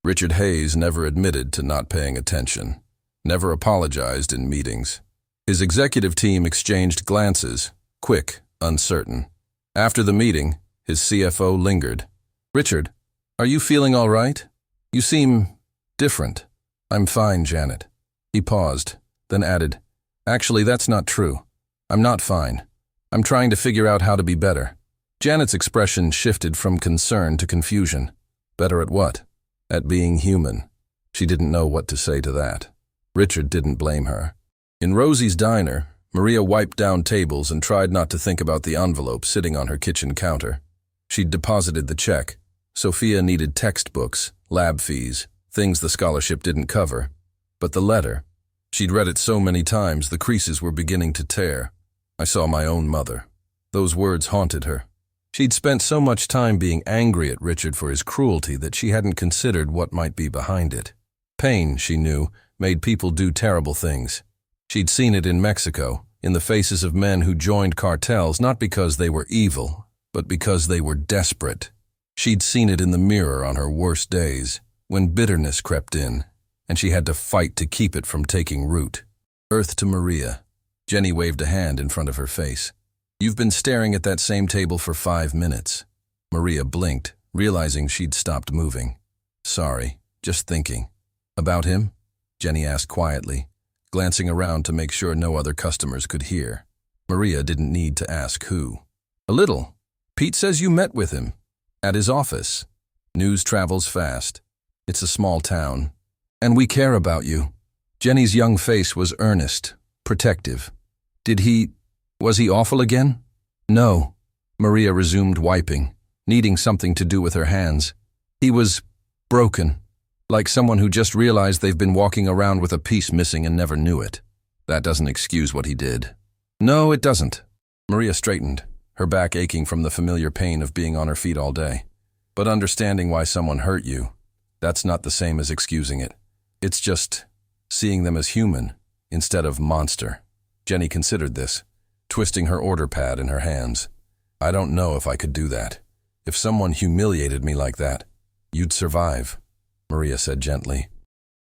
Richard Hayes never admitted to not paying attention, never apologized in meetings. His executive team exchanged glances, quick, uncertain. After the meeting, his CFO lingered. "Richard, are you feeling all right? You seem different." "I'm fine, Janet." He paused, then added, "Actually, that's not true. I'm not fine. I'm trying to figure out how to be better." Janet's expression shifted from concern to confusion. Better at what? At being human. She didn't know what to say to that. Richard didn't blame her. In Rosie's diner, Maria wiped down tables and tried not to think about the envelope sitting on her kitchen counter. She'd deposited the check. Sophia needed textbooks, lab fees, things the scholarship didn't cover. But the letter, she'd read it so many times the creases were beginning to tear. "I saw my own mother." Those words haunted her. She'd spent so much time being angry at Richard for his cruelty that she hadn't considered what might be behind it. Pain, she knew, made people do terrible things. She'd seen it in Mexico, in the faces of men who joined cartels not because they were evil, but because they were desperate. She'd seen it in the mirror on her worst days, when bitterness crept in, and she had to fight to keep it from taking root. Earth to Maria. Jenny waved a hand in front of her face. You've been staring at that same table for 5 minutes. Maria blinked, realizing she'd stopped moving. Sorry, just thinking. About him? Jenny asked quietly, glancing around to make sure no other customers could hear. Maria didn't need to ask who. A little. Pete says you met with him. At his office. News travels fast. It's a small town. And we care about you. Jenny's young face was earnest, protective. Was he awful again? No. Maria resumed wiping, needing something to do with her hands. He was broken, like someone who just realized they've been walking around with a piece missing and never knew it. That doesn't excuse what he did. No, it doesn't. Maria straightened, her back aching from the familiar pain of being on her feet all day. But understanding why someone hurt you, that's not the same as excusing it. It's just seeing them as human instead of monster. Jenny considered this, twisting her order pad in her hands. I don't know if I could do that. If someone humiliated me like that, you'd survive, Maria said gently.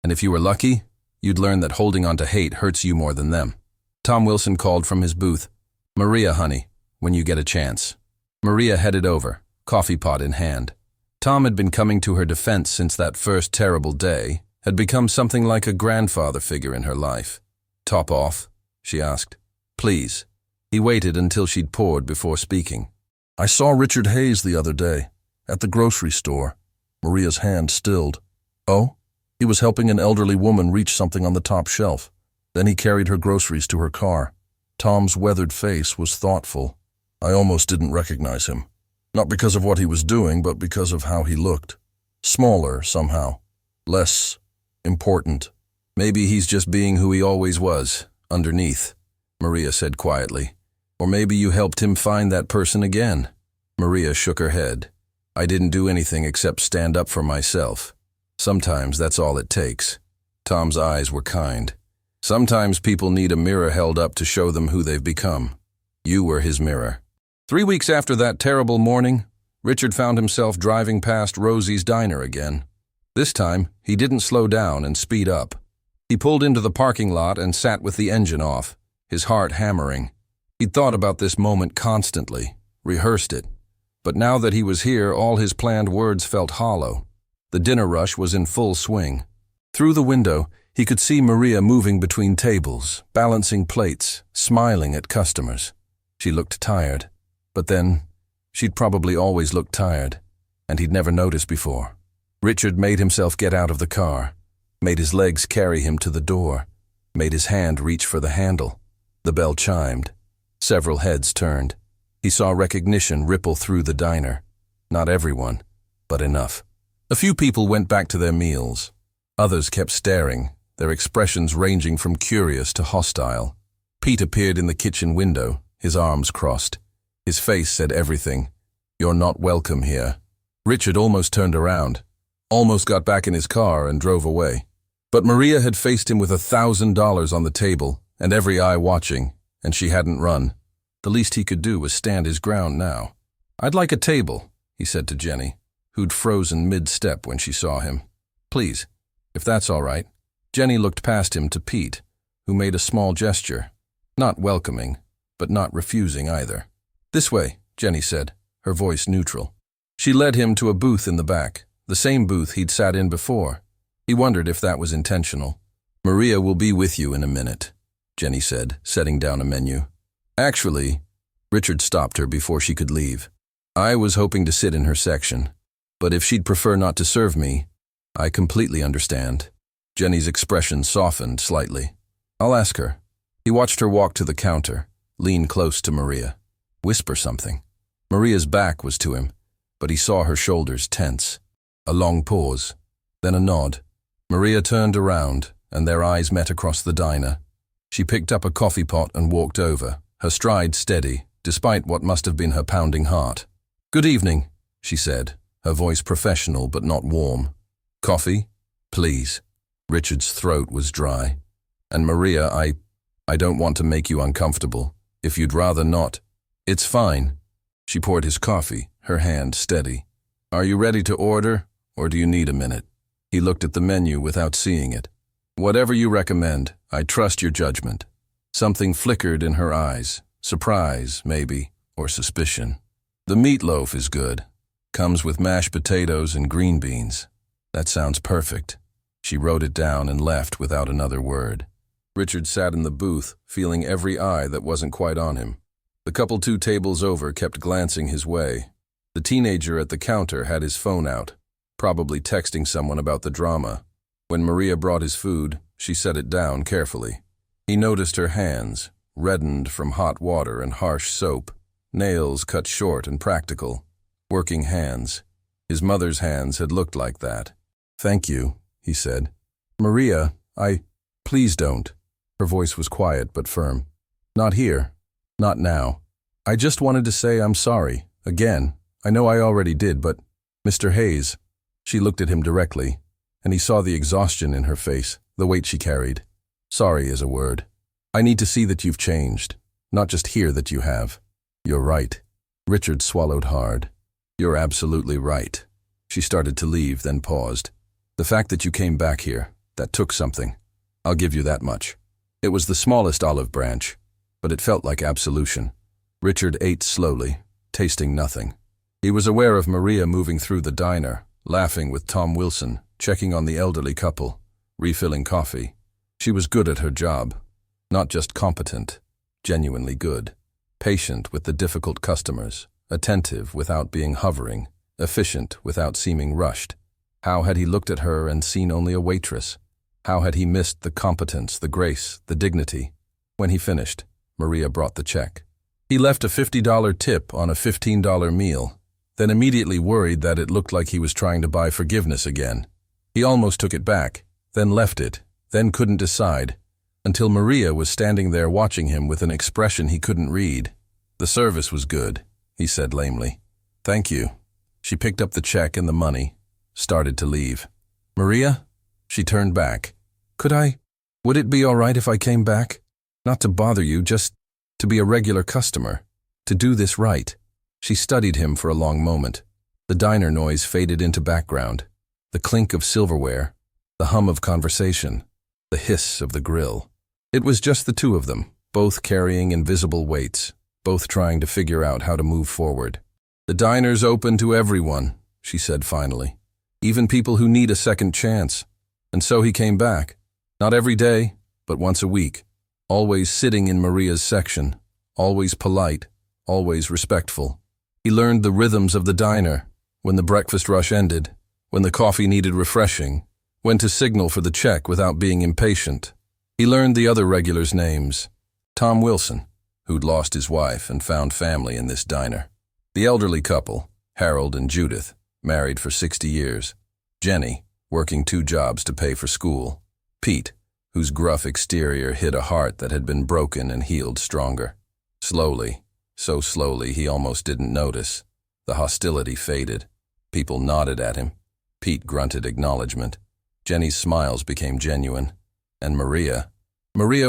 And if you were lucky, you'd learn that holding on to hate hurts you more than them. Tom Wilson called from his booth. Maria, honey, when you get a chance. Maria headed over, coffee pot in hand. Tom had been coming to her defense since that first terrible day, had become something like a grandfather figure in her life. Top off? She asked. Please. He waited until she'd poured before speaking. I saw Richard Hayes the other day, at the grocery store. Maria's hand stilled. Oh? He was helping an elderly woman reach something on the top shelf. Then he carried her groceries to her car. Tom's weathered face was thoughtful. I almost didn't recognize him. Not because of what he was doing, but because of how he looked. Smaller, somehow. Less important. Maybe he's just being who he always was, underneath, Maria said quietly. Or maybe you helped him find that person again. Maria shook her head. I didn't do anything except stand up for myself. Sometimes that's all it takes. Tom's eyes were kind. Sometimes people need a mirror held up to show them who they've become. You were his mirror. 3 weeks after that terrible morning, Richard found himself driving past Rosie's diner again. This time, he didn't slow down and speed up. He pulled into the parking lot and sat with the engine off, his heart hammering. He'd thought about this moment constantly, rehearsed it. But now that he was here, all his planned words felt hollow. The dinner rush was in full swing. Through the window, he could see Maria moving between tables, balancing plates, smiling at customers. She looked tired. But then, she'd probably always looked tired, and he'd never noticed before. Richard made himself get out of the car, made his legs carry him to the door, made his hand reach for the handle. The bell chimed. Several heads turned. He saw recognition ripple through the diner. Not everyone, but enough. A few people went back to their meals. Others kept staring, their expressions ranging from curious to hostile. Pete appeared in the kitchen window, his arms crossed. His face said everything. You're not welcome here. Richard almost turned around, almost got back in his car and drove away. But Maria had faced him with $1,000 on the table and every eye watching, and she hadn't run. The least he could do was stand his ground now. I'd like a table, he said to Jenny, who'd frozen mid-step when she saw him. Please, if that's all right. Jenny looked past him to Pete, who made a small gesture. Not welcoming, but not refusing either. This way, Jenny said, her voice neutral. She led him to a booth in the back, the same booth he'd sat in before. He wondered if that was intentional. Maria will be with you in a minute, Jenny said, setting down a menu. Actually, Richard stopped her before she could leave. I was hoping to sit in her section, but if she'd prefer not to serve me, I completely understand. Jenny's expression softened slightly. I'll ask her. He watched her walk to the counter, lean close to Maria, whisper something. Maria's back was to him, but he saw her shoulders tense. A long pause, then a nod. Maria turned around, and their eyes met across the diner. She picked up a coffee pot and walked over, her stride steady, despite what must have been her pounding heart. Good evening, she said, her voice professional but not warm. Coffee? Please. Richard's throat was dry. And Maria, I don't want to make you uncomfortable. If you'd rather not. It's fine. She poured his coffee, her hand steady. Are you ready to order, or do you need a minute? He looked at the menu without seeing it. Whatever you recommend, I trust your judgment. Something flickered in her eyes. Surprise, maybe, or suspicion. The meatloaf is good. Comes with mashed potatoes and green beans. That sounds perfect. She wrote it down and left without another word. Richard sat in the booth, feeling every eye that wasn't quite on him. The couple 2 tables over kept glancing his way. The teenager at the counter had his phone out, probably texting someone about the drama. When Maria brought his food, she set it down carefully. He noticed her hands, reddened from hot water and harsh soap, nails cut short and practical. Working hands. His mother's hands had looked like that. Thank you, he said. Maria, please don't. Her voice was quiet but firm. Not here. Not now. I just wanted to say I'm sorry. Again. I know I already did, but Mr. Hayes. She looked at him directly, and he saw the exhaustion in her face, the weight she carried. Sorry is a word. I need to see that you've changed, not just hear that you have. You're right. Richard swallowed hard. You're absolutely right. She started to leave, then paused. The fact that you came back here, that took something. I'll give you that much. It was the smallest olive branch, but it felt like absolution. Richard ate slowly, tasting nothing. He was aware of Maria moving through the diner, laughing with Tom Wilson, checking on the elderly couple, refilling coffee. She was good at her job. Not just competent, genuinely good. Patient with the difficult customers, attentive without being hovering, efficient without seeming rushed. How had he looked at her and seen only a waitress? How had he missed the competence, the grace, the dignity? When he finished, Maria brought the check. He left a $50 tip on a $15 meal, then immediately worried that it looked like he was trying to buy forgiveness again. He almost took it back, then left it, then couldn't decide, until Maria was standing there watching him with an expression he couldn't read. The service was good, he said lamely. Thank you. She picked up the check and the money, started to leave. Maria? She turned back. Would it be all right if I came back? Not to bother you, just to be a regular customer, to do this right. She studied him for a long moment. The diner noise faded into background. The clink of silverware, the hum of conversation, the hiss of the grill. It was just the two of them, both carrying invisible weights, both trying to figure out how to move forward. The diner's open to everyone, she said finally. Even people who need a second chance. And so he came back. Not every day, but once a week. Always sitting in Maria's section. Always polite. Always respectful. He learned the rhythms of the diner. When the breakfast rush ended. When the coffee needed refreshing. When to signal for the check without being impatient. He learned the other regulars' names. Tom Wilson, who'd lost his wife and found family in this diner. The elderly couple, Harold and Judith, married for 60 years. Jenny, working 2 jobs to pay for school. Pete, whose gruff exterior hid a heart that had been broken and healed stronger. Slowly, so slowly he almost didn't notice. The hostility faded. People nodded at him. Pete grunted acknowledgement. Jenny's smiles became genuine. And Maria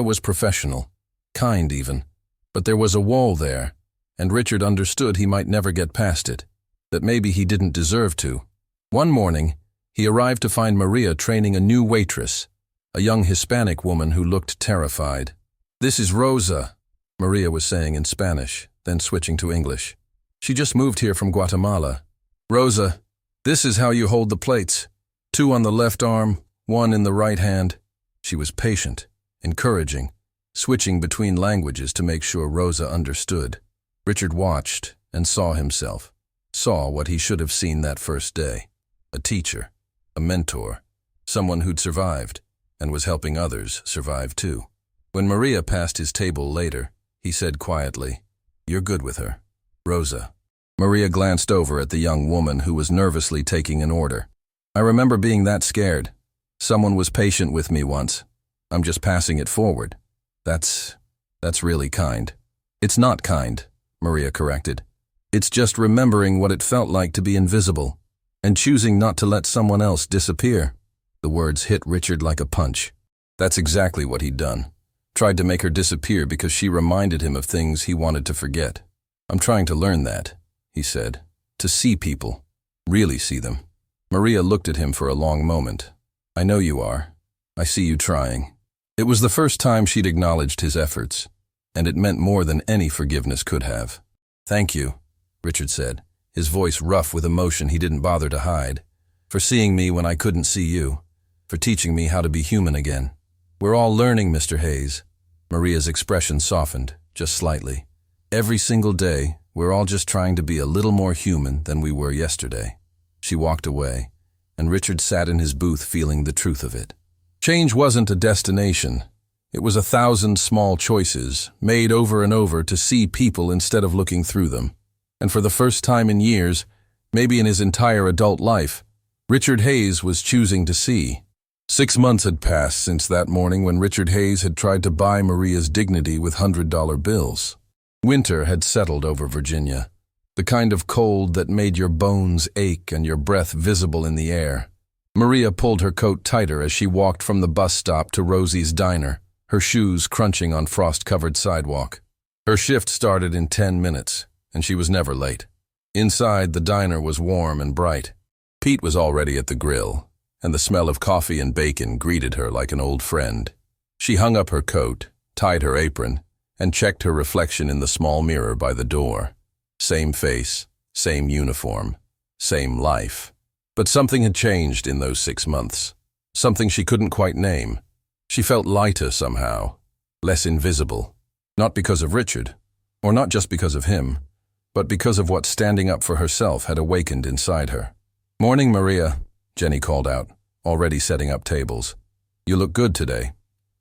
was professional, kind even. But there was a wall there, and Richard understood he might never get past it, that maybe he didn't deserve to. One morning, he arrived to find Maria training a new waitress, a young Hispanic woman who looked terrified. This is Rosa, Maria was saying in Spanish, then switching to English. She just moved here from Guatemala. Rosa, this is how you hold the plates. 2 on the left arm, 1 in the right hand. She was patient, encouraging, switching between languages to make sure Rosa understood. Richard watched and saw himself, saw what he should have seen that first day. A teacher, a mentor, someone who'd survived and was helping others survive too. When Maria passed his table later, he said quietly, "You're good with her, Rosa." Maria glanced over at the young woman who was nervously taking an order. I remember being that scared. Someone was patient with me once. I'm just passing it forward. That's really kind. It's not kind, Maria corrected. It's just remembering what it felt like to be invisible and choosing not to let someone else disappear. The words hit Richard like a punch. That's exactly what he'd done. Tried to make her disappear because she reminded him of things he wanted to forget. "I'm trying to learn that," he said. "To see people. Really see them." Maria looked at him for a long moment. "I know you are. I see you trying." It was the first time she'd acknowledged his efforts, and it meant more than any forgiveness could have. "Thank you," Richard said, his voice rough with emotion he didn't bother to hide. "For seeing me when I couldn't see you. For teaching me how to be human again." "We're all learning, Mr. Hayes." Maria's expression softened, just slightly. "Every single day, we're all just trying to be a little more human than we were yesterday." She walked away, and Richard sat in his booth feeling the truth of it. Change wasn't a destination. It was 1,000 small choices, made over and over to see people instead of looking through them. And for the first time in years, maybe in his entire adult life, Richard Hayes was choosing to see. 6 months had passed since that morning when Richard Hayes had tried to buy Maria's dignity with $100 bills. Winter had settled over Virginia, the kind of cold that made your bones ache and your breath visible in the air. Maria pulled her coat tighter as she walked from the bus stop to Rosie's diner, her shoes crunching on frost-covered sidewalk. Her shift started in 10 minutes, and she was never late. Inside, the diner was warm and bright. Pete was already at the grill, and the smell of coffee and bacon greeted her like an old friend. She hung up her coat, tied her apron, and checked her reflection in the small mirror by the door. Same face, same uniform, same life. But something had changed in those 6 months. Something she couldn't quite name. She felt lighter somehow, less invisible. Not because of Richard, or not just because of him, but because of what standing up for herself had awakened inside her. "Morning, Maria," Jenny called out, already setting up tables. "You look good today."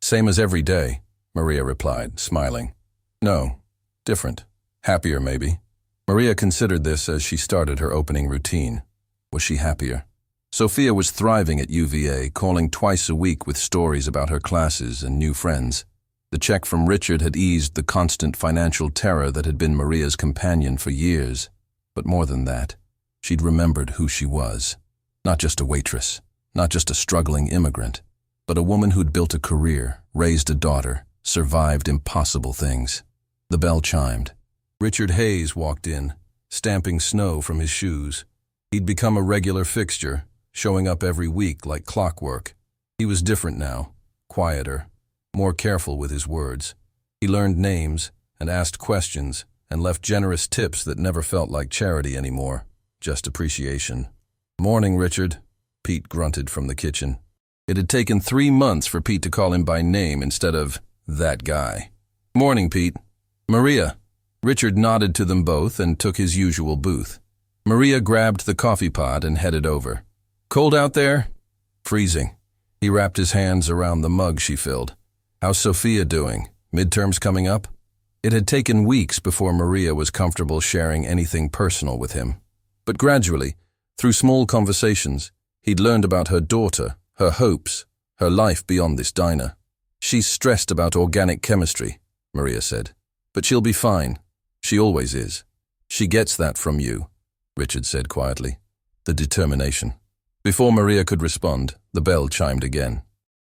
"Same as every day," Maria replied, smiling. "No, different. Happier, maybe." Maria considered this as she started her opening routine. Was she happier? Sophia was thriving at UVA, calling twice a week with stories about her classes and new friends. The check from Richard had eased the constant financial terror that had been Maria's companion for years. But more than that, she'd remembered who she was. Not just a waitress, not just a struggling immigrant, but a woman who'd built a career, raised a daughter, survived impossible things. The bell chimed. Richard Hayes walked in, stamping snow from his shoes. He'd become a regular fixture, showing up every week like clockwork. He was different now, quieter, more careful with his words. He learned names and asked questions and left generous tips that never felt like charity anymore, just appreciation. "Morning, Richard," Pete grunted from the kitchen. It had taken 3 months for Pete to call him by name instead of that guy. "Morning, Pete." "Maria." Richard nodded to them both and took his usual booth. Maria grabbed the coffee pot and headed over. "Cold out there?" "Freezing." He wrapped his hands around the mug she filled. "How's Sophia doing? Midterms coming up?" It had taken weeks before Maria was comfortable sharing anything personal with him. But gradually, through small conversations, he'd learned about her daughter, her hopes, her life beyond this diner. "She's stressed about organic chemistry," Maria said. "But she'll be fine. She always is." "She gets that from you," Richard said quietly. "The determination." Before Maria could respond, the bell chimed again.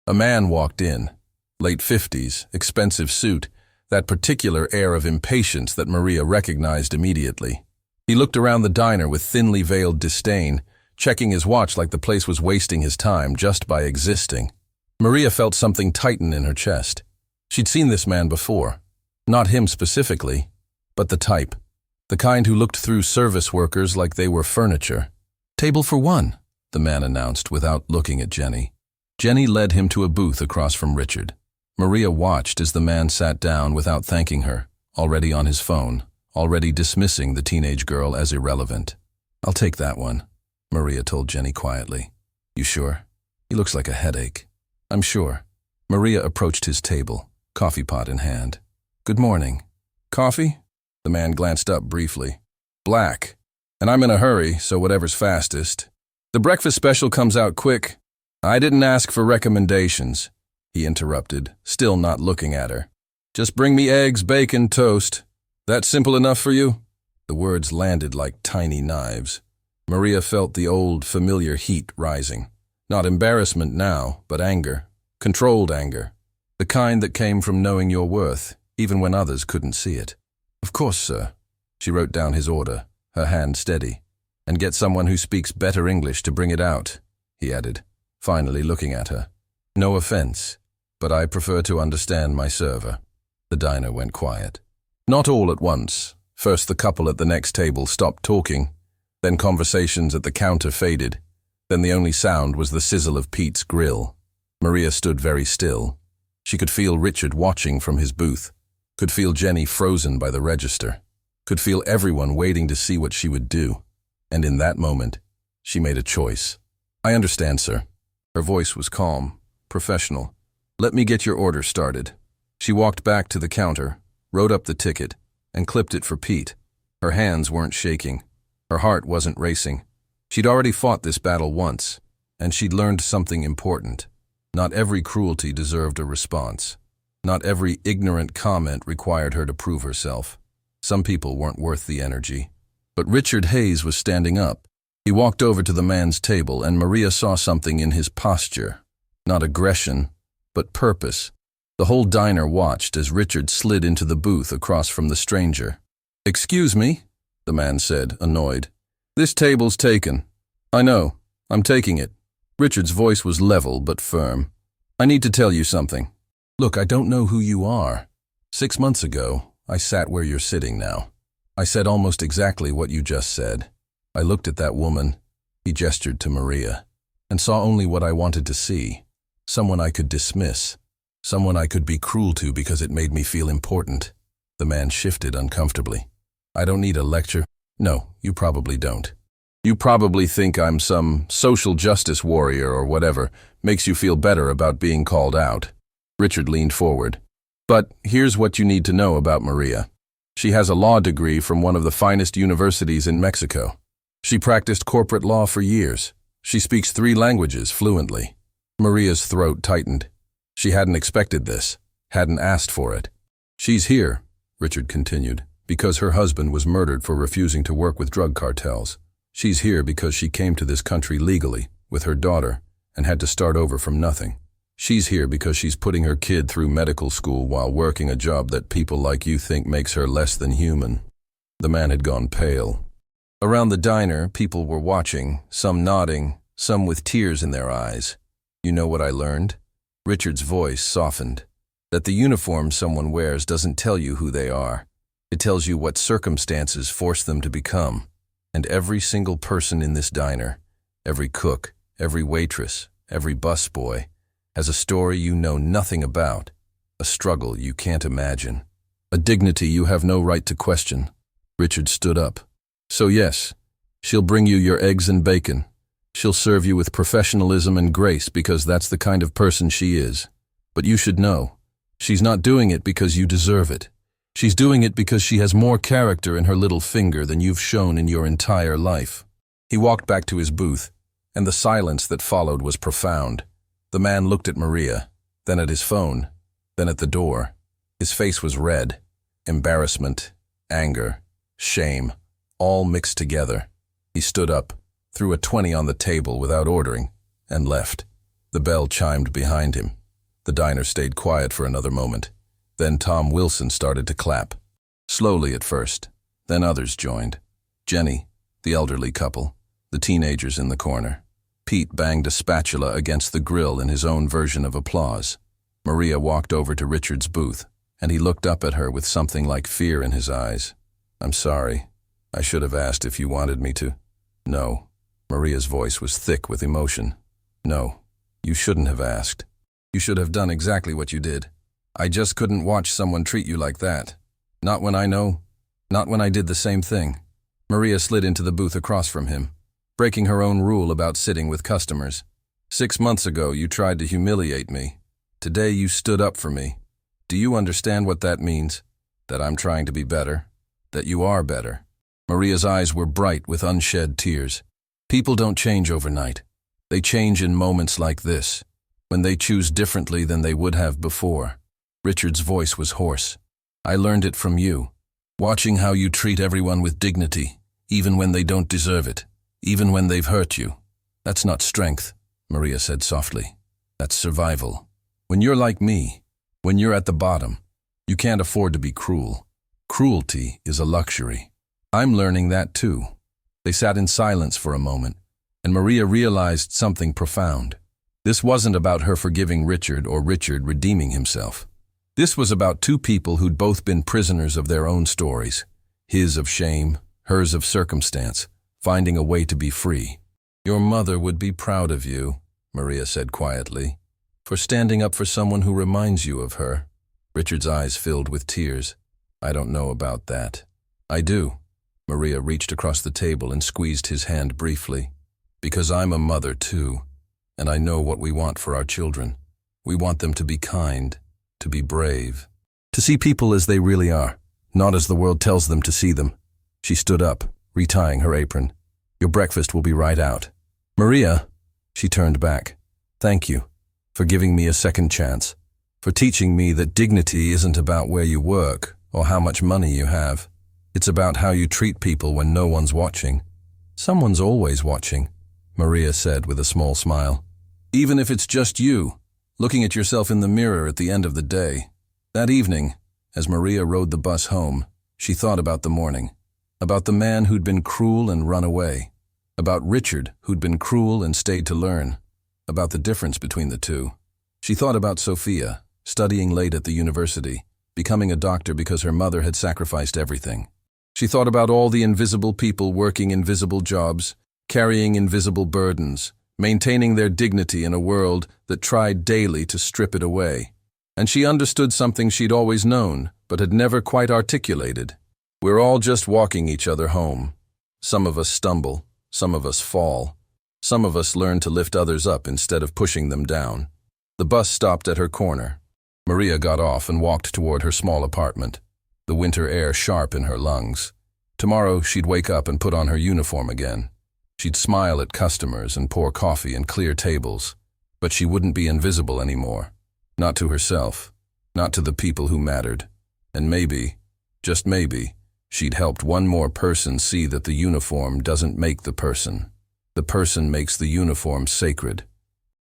A man walked in. Late 50s, expensive suit, that particular air of impatience that Maria recognized immediately. He looked around the diner with thinly veiled disdain, checking his watch like the place was wasting his time just by existing. Maria felt something tighten in her chest. She'd seen this man before. Not him specifically, but the type. The kind who looked through service workers like they were furniture. "Table for one," the man announced without looking at Jenny. Jenny led him to a booth across from Richard. Maria watched as the man sat down without thanking her, already on his phone, already dismissing the teenage girl as irrelevant. "I'll take that one," Maria told Jenny quietly. "You sure? He looks like a headache." "I'm sure." Maria approached his table, coffee pot in hand. "Good morning." "Coffee?" The man glanced up briefly. "Black. And I'm in a hurry, so whatever's fastest. The breakfast special comes out quick." "I didn't ask for recommendations," he interrupted, still not looking at her. "Just bring me eggs, bacon, toast. That simple enough for you?" The words landed like tiny knives. Maria felt the old, familiar heat rising. Not embarrassment now, but anger. Controlled anger. The kind that came from knowing your worth, even when others couldn't see it. "Of course, sir." She wrote down his order, her hand steady. "And get someone who speaks better English to bring it out," he added, finally looking at her. "No offense, but I prefer to understand my server." The diner went quiet. Not all at once. First the couple at the next table stopped talking, then conversations at the counter faded, then the only sound was the sizzle of Pete's grill. Maria stood very still. She could feel Richard watching from his booth, could feel Jenny frozen by the register, could feel everyone waiting to see what she would do. And in that moment, she made a choice. "I understand, sir." Her voice was calm, professional. "Let me get your order started." She walked back to the counter, wrote up the ticket, and clipped it for Pete. Her hands weren't shaking. Her heart wasn't racing. She'd already fought this battle once, and she'd learned something important. Not every cruelty deserved a response. Not every ignorant comment required her to prove herself. Some people weren't worth the energy. But Richard Hayes was standing up. He walked over to the man's table, and Maria saw something in his posture. Not aggression, but purpose. The whole diner watched as Richard slid into the booth across from the stranger. "Excuse me," the man said, annoyed. "This table's taken." "I know. I'm taking it." Richard's voice was level but firm. "I need to tell you something. Look, I don't know who you are. 6 months ago, I sat where you're sitting now. I said almost exactly what you just said. I looked at that woman," he gestured to Maria, "and saw only what I wanted to see. Someone I could dismiss. Someone I could be cruel to because it made me feel important." The man shifted uncomfortably. "I don't need a lecture." "No, you probably don't. You probably think I'm some social justice warrior or whatever makes you feel better about being called out." Richard leaned forward. "But here's what you need to know about Maria. She has a law degree from one of the finest universities in Mexico. She practiced corporate law for years. She speaks 3 languages fluently." Maria's throat tightened. She hadn't expected this, hadn't asked for it. "She's here," Richard continued, "because her husband was murdered for refusing to work with drug cartels. She's here because she came to this country legally, with her daughter, and had to start over from nothing. She's here because she's putting her kid through medical school while working a job that people like you think makes her less than human." The man had gone pale. Around the diner, people were watching, some nodding, some with tears in their eyes. "You know what I learned?" Richard's voice softened. "That the uniform someone wears doesn't tell you who they are. It tells you what circumstances force them to become. And every single person in this diner, every cook, every waitress, every busboy, has a story you know nothing about, a struggle you can't imagine, a dignity you have no right to question." Richard stood up. "So yes, she'll bring you your eggs and bacon. She'll serve you with professionalism and grace because that's the kind of person she is. But you should know, she's not doing it because you deserve it. She's doing it because she has more character in her little finger than you've shown in your entire life." He walked back to his booth, and the silence that followed was profound. The man looked at Maria, then at his phone, then at the door. His face was red. Embarrassment, anger, shame, all mixed together. He stood up, threw a 20 on the table without ordering, and left. The bell chimed behind him. The diner stayed quiet for another moment. Then Tom Wilson started to clap. Slowly at first, then others joined. Jenny, the elderly couple, the teenagers in the corner. Pete banged a spatula against the grill in his own version of applause. Maria walked over to Richard's booth, and he looked up at her with something like fear in his eyes. "I'm sorry. I should have asked if you wanted me to." "No." Maria's voice was thick with emotion. "No, you shouldn't have asked. You should have done exactly what you did. I just couldn't watch someone treat you like that. Not when I did the same thing." Maria slid into the booth across from him, breaking her own rule about sitting with customers. 6 months ago, you tried to humiliate me. Today, you stood up for me. Do you understand what that means? That I'm trying to be better? That you are better?" Maria's eyes were bright with unshed tears. "People don't change overnight. They change in moments like this, when they choose differently than they would have before." Richard's voice was hoarse. "I learned it from you. Watching how you treat everyone with dignity, even when they don't deserve it, even when they've hurt you. That's not strength. Maria said softly. That's survival. When you're like me, when you're at the bottom, you can't afford to be cruel. Cruelty is a luxury. I'm learning that too. They sat in silence for a moment, and Maria realized something profound. This wasn't about her forgiving Richard or Richard redeeming himself. This was about two people who'd both been prisoners of their own stories, his of shame, hers of circumstance, finding a way to be free. Your mother would be proud of you, Maria said quietly, for standing up for someone who reminds you of her. Richard's eyes filled with tears. I don't know about that. I do. Maria reached across the table and squeezed his hand briefly. Because I'm a mother too, and I know what we want for our children. We want them to be kind, to be brave, to see people as they really are, not as the world tells them to see them. She stood up, retying her apron. Your breakfast will be right out. Maria, she turned back. Thank you for giving me a second chance, for teaching me that dignity isn't about where you work or how much money you have. It's about how you treat people when no one's watching. Someone's always watching, Maria said with a small smile. Even if it's just you, looking at yourself in the mirror at the end of the day. That evening, as Maria rode the bus home, she thought about the morning, about the man who'd been cruel and run away, about Richard who'd been cruel and stayed to learn, about the difference between the two. She thought about Sophia, studying late at the university, becoming a doctor because her mother had sacrificed everything. She thought about all the invisible people working invisible jobs, carrying invisible burdens, maintaining their dignity in a world that tried daily to strip it away. And she understood something she'd always known, but had never quite articulated. We're all just walking each other home. Some of us stumble, some of us fall. Some of us learn to lift others up instead of pushing them down. The bus stopped at her corner. Maria got off and walked toward her small apartment, the winter air sharp in her lungs. Tomorrow she'd wake up and put on her uniform again. She'd smile at customers and pour coffee and clear tables, but she wouldn't be invisible anymore. Not to herself, not to the people who mattered. And maybe, just maybe, she'd helped one more person see that the uniform doesn't make the person. The person makes the uniform sacred.